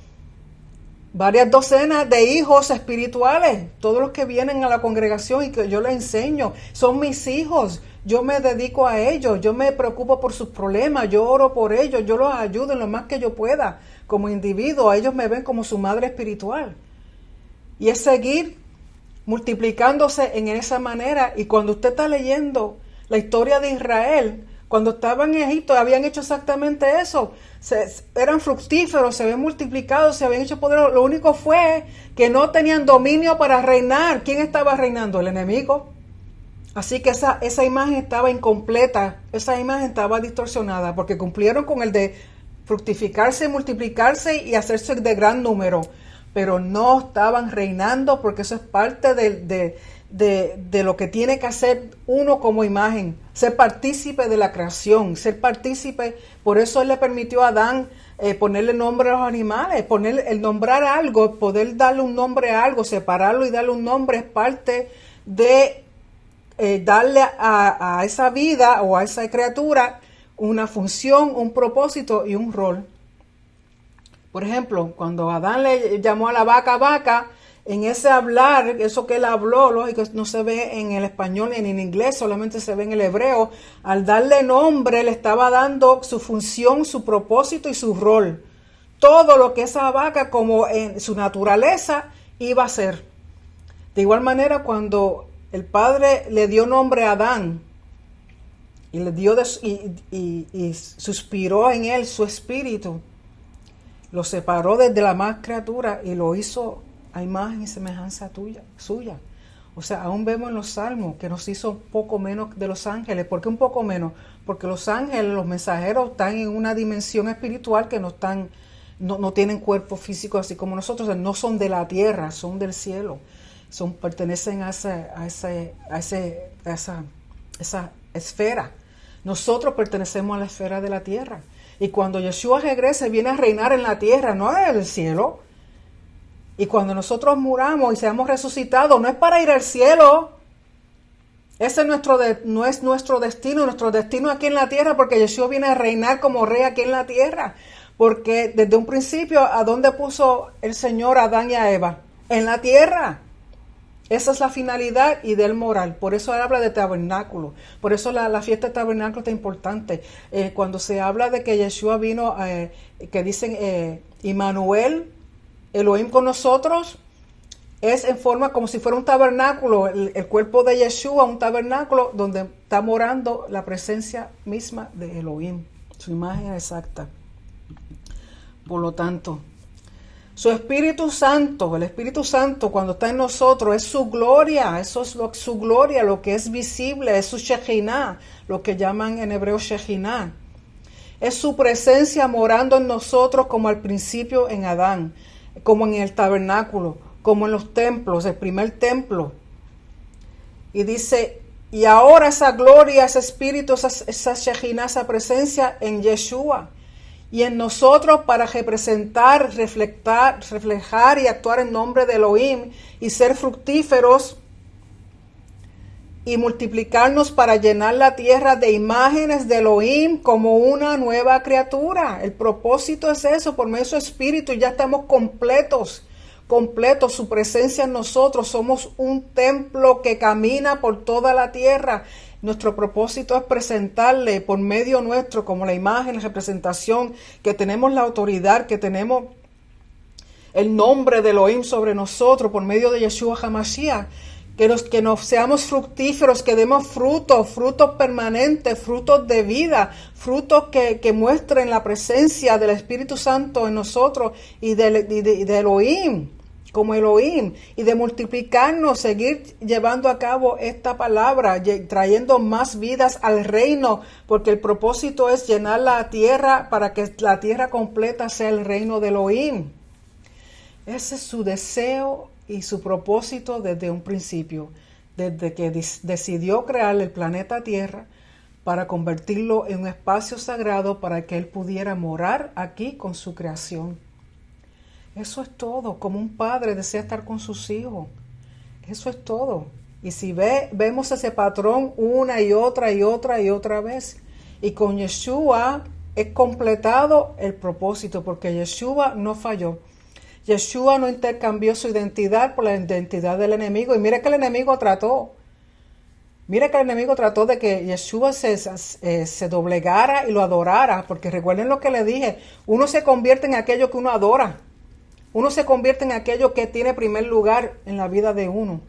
varias docenas de hijos espirituales. Todos los que vienen a la congregación y que yo les enseño, son mis hijos. Yo me dedico a ellos, yo me preocupo por sus problemas, yo oro por ellos, yo los ayudo en lo más que yo pueda. Como individuo, ellos me ven como su madre espiritual. Y es seguir multiplicándose en esa manera. Y cuando usted está leyendo la historia de Israel, cuando estaban en Egipto, habían hecho exactamente eso. Eran fructíferos, se habían multiplicado, se habían hecho poderosos. Lo único fue que no tenían dominio para reinar. ¿Quién estaba reinando? El enemigo. Así que esa imagen estaba incompleta, esa imagen estaba distorsionada, porque cumplieron con el de fructificarse, multiplicarse y hacerse de gran número, pero no estaban reinando, porque eso es parte de lo que tiene que hacer uno como imagen, ser partícipe de la creación, ser partícipe. Por eso él le permitió a Adán ponerle nombre a los animales, el nombrar algo, poder darle un nombre a algo, separarlo y darle un nombre, es parte de darle a esa vida o a esa criatura una función, un propósito y un rol. Por ejemplo, cuando Adán le llamó a la vaca, en ese hablar, eso que él habló, lógico, no se ve en el español ni en inglés, solamente se ve en el hebreo. Al darle nombre, le estaba dando su función, su propósito y su rol. Todo lo que esa vaca, como en su naturaleza, iba a ser. De igual manera, cuando el Padre le dio nombre a Adán y le dio y suspiró en él su espíritu, lo separó desde la más criatura y lo hizo a imagen y semejanza suya. O sea, aún vemos en los salmos que nos hizo un poco menos de los ángeles. ¿Por qué un poco menos? Porque los ángeles, los mensajeros, están en una dimensión espiritual que no tienen cuerpo físico así como nosotros. No son de la tierra, son del cielo. Pertenecen a esa esfera. Nosotros pertenecemos a la esfera de la tierra. Y cuando Yeshua regrese, viene a reinar en la tierra, no es el cielo. Y cuando nosotros muramos y seamos resucitados, no es para ir al cielo. Ese no es nuestro destino. Nuestro destino aquí en la tierra, porque Yeshua viene a reinar como rey aquí en la tierra. Porque desde un principio, ¿a dónde puso el Señor a Adán y a Eva? En la tierra. Esa es la finalidad y del moral. Por eso habla de tabernáculo. Por eso la fiesta de tabernáculo es importante. Cuando se habla de que Yeshua vino, que dicen Immanuel, Elohim con nosotros, es en forma como si fuera un tabernáculo. El cuerpo de Yeshua, un tabernáculo donde está morando la presencia misma de Elohim. Su imagen exacta. Por lo tanto, su Espíritu Santo, el Espíritu Santo cuando está en nosotros es su gloria, eso es su gloria, lo que es visible, es su Shejinah, lo que llaman en hebreo Shejinah. Es su presencia morando en nosotros como al principio en Adán, como en el tabernáculo, como en los templos, el primer templo. Y dice, y ahora esa gloria, ese Espíritu, esa Shejinah, esa presencia en Yeshua. Y en nosotros para representar, reflejar y actuar en nombre de Elohim y ser fructíferos y multiplicarnos para llenar la tierra de imágenes de Elohim como una nueva criatura. El propósito es eso, por medio de su espíritu ya estamos completos, su presencia en nosotros. Somos un templo que camina por toda la tierra. Nuestro propósito es presentarle por medio nuestro, como la imagen, la representación, que tenemos la autoridad, que tenemos el nombre de Elohim sobre nosotros por medio de Yeshua HaMashiach, que nos seamos fructíferos, que demos frutos permanentes, frutos de vida, frutos que muestren la presencia del Espíritu Santo en nosotros y de Elohim, como Elohim, y de multiplicarnos, seguir llevando a cabo esta palabra, trayendo más vidas al reino, porque el propósito es llenar la tierra para que la tierra completa sea el reino de Elohim. Ese es su deseo y su propósito desde un principio. desde que decidió crear el planeta Tierra para convertirlo en un espacio sagrado para que Él pudiera morar aquí con su creación. Eso es todo, como un padre desea estar con sus hijos. Eso es todo. Y si vemos ese patrón una y otra y otra y otra vez. Y con Yeshua es completado el propósito, porque Yeshua no falló. Yeshua no intercambió su identidad por la identidad del enemigo. Y mira que el enemigo trató. Mira que el enemigo trató de que Yeshua se doblegara y lo adorara. Porque recuerden lo que le dije. Uno se convierte en aquello que uno adora. Uno se convierte en aquello que tiene primer lugar en la vida de uno.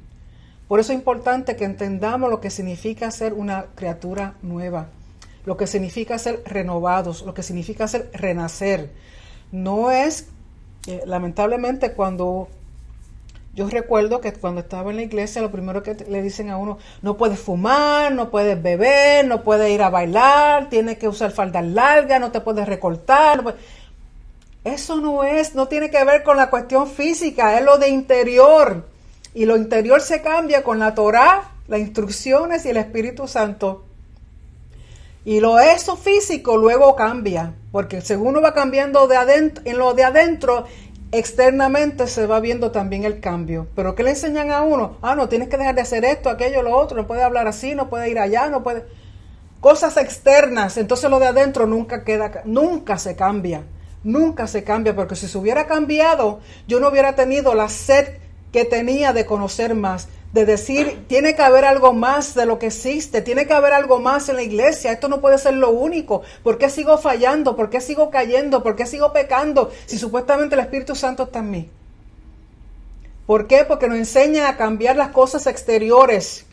Por eso es importante que entendamos lo que significa ser una criatura nueva. Lo que significa ser renovados, lo que significa ser renacer. No es, lamentablemente, cuando yo recuerdo que cuando estaba en la iglesia, lo primero que le dicen a uno, no puedes fumar, no puedes beber, no puedes ir a bailar, tienes que usar faldas largas, no te puedes recortar. Eso no tiene que ver con la cuestión física, es lo de interior. Y lo interior se cambia con la Torá, las instrucciones y el Espíritu Santo. Y eso físico luego cambia, porque según uno va cambiando de adentro, en lo de adentro, externamente se va viendo también el cambio. Pero ¿qué le enseñan a uno? No, tienes que dejar de hacer esto, aquello, lo otro, no puedes hablar así, no puedes ir allá, no puedes... Cosas externas, entonces lo de adentro nunca se cambia, porque si se hubiera cambiado, yo no hubiera tenido la sed que tenía de conocer más, de decir, tiene que haber algo más de lo que existe, tiene que haber algo más en la iglesia, esto no puede ser lo único. ¿Por qué sigo fallando? ¿Por qué sigo cayendo? ¿Por qué sigo pecando? Si supuestamente el Espíritu Santo está en mí. ¿Por qué? Porque nos enseña a cambiar las cosas exteriores.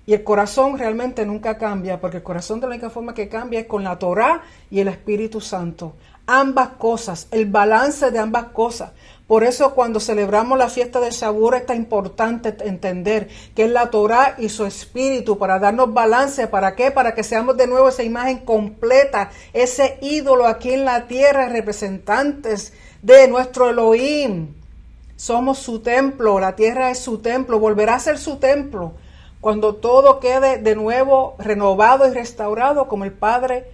Y el corazón realmente nunca cambia, porque el corazón de la única forma que cambia es con la Torá y el Espíritu Santo. Ambas cosas, el balance de ambas cosas. Por eso cuando celebramos la fiesta de Shavuot es tan importante entender que es la Torá y su Espíritu para darnos balance. ¿Para qué? Para que seamos de nuevo esa imagen completa, ese ídolo aquí en la tierra, representantes de nuestro Elohim. Somos su templo, la tierra es su templo, volverá a ser su templo cuando todo quede de nuevo renovado y restaurado como el Padre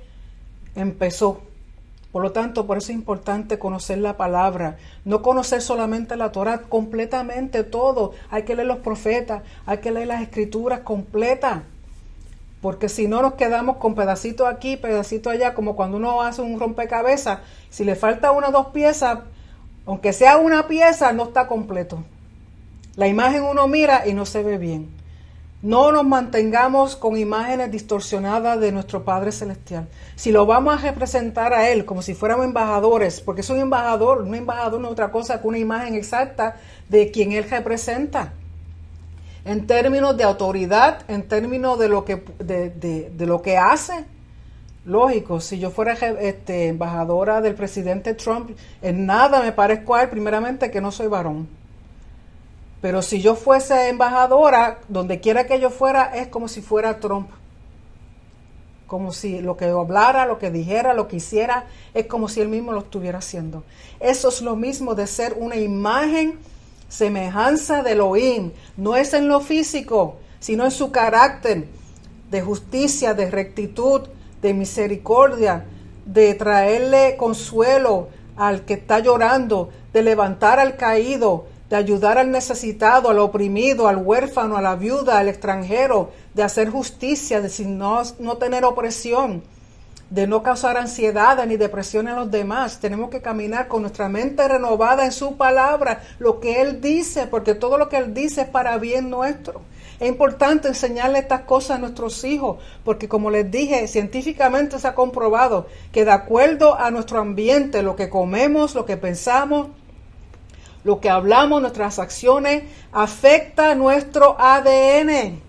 empezó. Por lo tanto, por eso es importante conocer la palabra, no conocer solamente la Torá, completamente todo. Hay que leer los profetas, hay que leer las escrituras completas, porque si no nos quedamos con pedacitos aquí, pedacitos allá, como cuando uno hace un rompecabezas, si le falta una o dos piezas, aunque sea una pieza, no está completo. La imagen uno mira y no se ve bien. No nos mantengamos con imágenes distorsionadas de nuestro Padre Celestial. Si lo vamos a representar a Él como si fuéramos embajadores, porque es un embajador no es otra cosa que una imagen exacta de quien Él representa. En términos de autoridad, en términos de lo que hace, lógico, si yo fuera embajadora del presidente Trump, en nada me parezco a él, primeramente que no soy varón. Pero si yo fuese embajadora, donde quiera que yo fuera, es como si fuera Trump. Como si lo que hablara, lo que dijera, lo que hiciera, es como si él mismo lo estuviera haciendo. Eso es lo mismo de ser una imagen, semejanza de Elohim. No es en lo físico, sino en su carácter de justicia, de rectitud, de misericordia, de traerle consuelo al que está llorando, de levantar al caído, de ayudar al necesitado, al oprimido, al huérfano, a la viuda, al extranjero, de hacer justicia, de no tener opresión, de no causar ansiedad ni depresión en los demás. Tenemos que caminar con nuestra mente renovada en su palabra, lo que Él dice, porque todo lo que Él dice es para bien nuestro. Es importante enseñarle estas cosas a nuestros hijos, porque como les dije, científicamente se ha comprobado que de acuerdo a nuestro ambiente, lo que comemos, lo que pensamos, lo que hablamos, nuestras acciones, afecta nuestro ADN.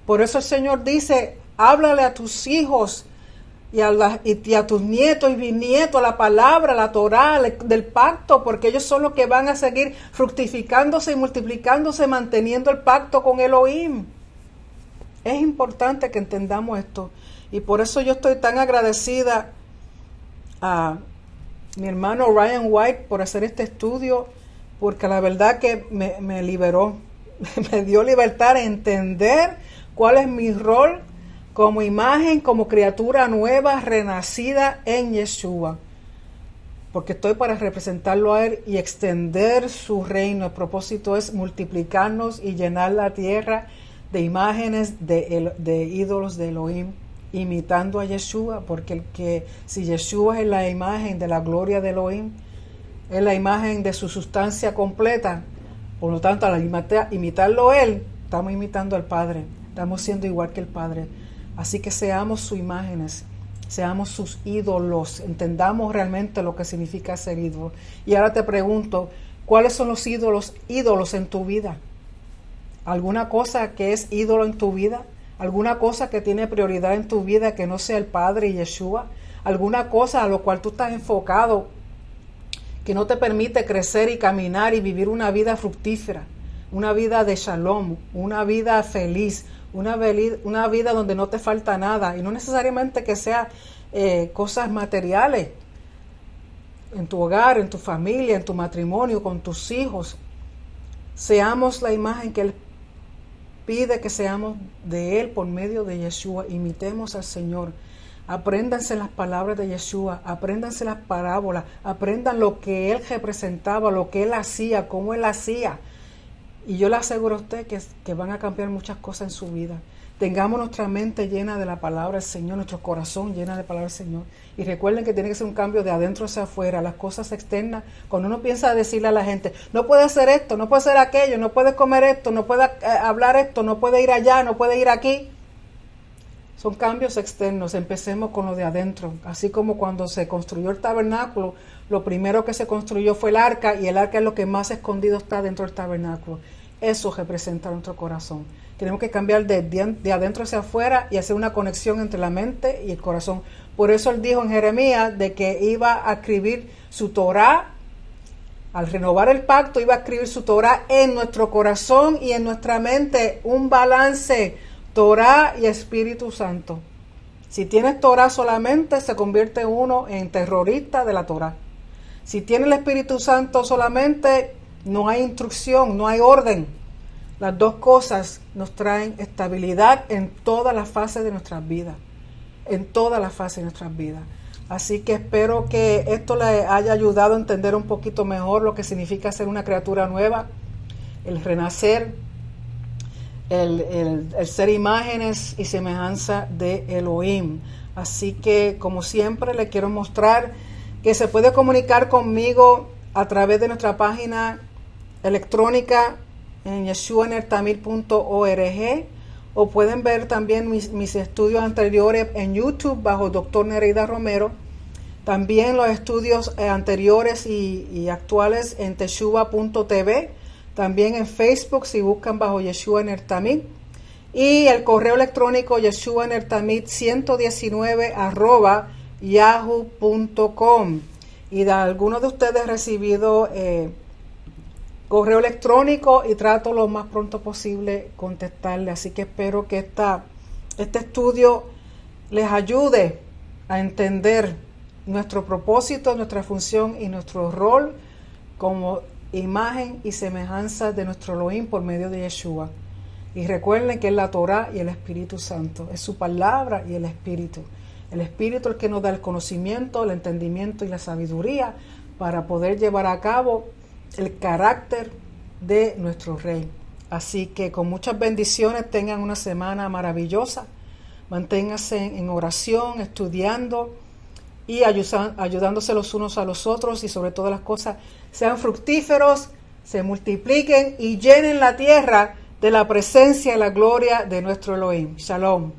Por eso el Señor dice, háblale a tus hijos y a tus nietos y bisnietos la palabra, la Torá del pacto, porque ellos son los que van a seguir fructificándose y multiplicándose, manteniendo el pacto con Elohim. Es importante que entendamos esto. Y por eso yo estoy tan agradecida a mi hermano Ryan White por hacer este estudio, porque la verdad que me liberó. me dio libertad a entender cuál es mi rol como imagen, como criatura nueva, renacida en Yeshua. Porque estoy para representarlo a Él y extender su reino. El propósito es multiplicarnos y llenar la tierra de imágenes de ídolos de Elohim, imitando a Yeshua, porque si Yeshua es la imagen de la gloria de Elohim, es la imagen de su sustancia completa, por lo tanto, al imitarlo Él, estamos imitando al Padre, estamos siendo igual que el Padre. Así que seamos sus imágenes, seamos sus ídolos, entendamos realmente lo que significa ser ídolo. Y ahora te pregunto, ¿cuáles son los ídolos en tu vida? ¿Alguna cosa que es ídolo en tu vida? ¿Alguna cosa que tiene prioridad en tu vida que no sea el Padre y Yeshua? ¿Alguna cosa a lo cual tú estás enfocado que no te permite crecer y caminar y vivir una vida fructífera, una vida de shalom, una vida feliz, una vida donde no te falta nada? Y no necesariamente que sea cosas materiales en tu hogar, en tu familia, en tu matrimonio, con tus hijos. Seamos la imagen que Él pide que seamos de Él por medio de Yeshua. Imitemos al Señor. Apréndanse las palabras de Yeshua, apréndanse las parábolas, aprendan lo que Él representaba, lo que Él hacía, cómo Él hacía. Y yo le aseguro a usted que van a cambiar muchas cosas en su vida. Tengamos nuestra mente llena de la palabra del Señor, nuestro corazón lleno de la palabra del Señor. Y recuerden que tiene que ser un cambio de adentro hacia afuera, las cosas externas. Cuando uno piensa decirle a la gente, no puede hacer esto, no puede hacer aquello, no puede comer esto, no puede hablar esto, no puede ir allá, no puede ir aquí. Son cambios externos. Empecemos con lo de adentro. Así como cuando se construyó el tabernáculo, lo primero que se construyó fue el arca, y el arca es lo que más escondido está dentro del tabernáculo. Eso representa nuestro corazón. Tenemos que cambiar de adentro hacia afuera y hacer una conexión entre la mente y el corazón. Por eso Él dijo en Jeremías de que iba a escribir su Torah. Al renovar el pacto, iba a escribir su Torah en nuestro corazón y en nuestra mente. Un balance, Torah y Espíritu Santo. Si tienes Torah solamente, se convierte uno en terrorista de la Torah. Si tienes el Espíritu Santo solamente, no hay instrucción, no hay orden. Las dos cosas nos traen estabilidad en todas las fases de nuestras vidas. En todas las fases de nuestras vidas. Así que espero que esto le haya ayudado a entender un poquito mejor lo que significa ser una criatura nueva, el renacer, el ser imágenes y semejanza de Elohim. Así que, como siempre, le quiero mostrar que se puede comunicar conmigo a través de nuestra página electrónica en yeshuanertamir.org, o pueden ver también mis estudios anteriores en YouTube bajo Dr. Nereida Romero. También los estudios anteriores y actuales en teshuva.tv. También en Facebook si buscan bajo Yeshua Nertamir. Y el correo electrónico yeshuanertamir119@yahoo.com. Y de algunos de ustedes he recibido correo electrónico y trato lo más pronto posible contestarle. Así que espero que este estudio les ayude a entender nuestro propósito, nuestra función y nuestro rol como imagen y semejanza de nuestro Elohim por medio de Yeshua. Y recuerden que es la Torah y el Espíritu Santo, es su palabra y el Espíritu. El Espíritu es el que nos da el conocimiento, el entendimiento y la sabiduría para poder llevar a cabo el carácter de nuestro Rey. Así que con muchas bendiciones tengan una semana maravillosa. Manténganse en oración, estudiando y ayudándose los unos a los otros, y sobre todas las cosas sean fructíferos, se multipliquen y llenen la tierra de la presencia y la gloria de nuestro Elohim. Shalom.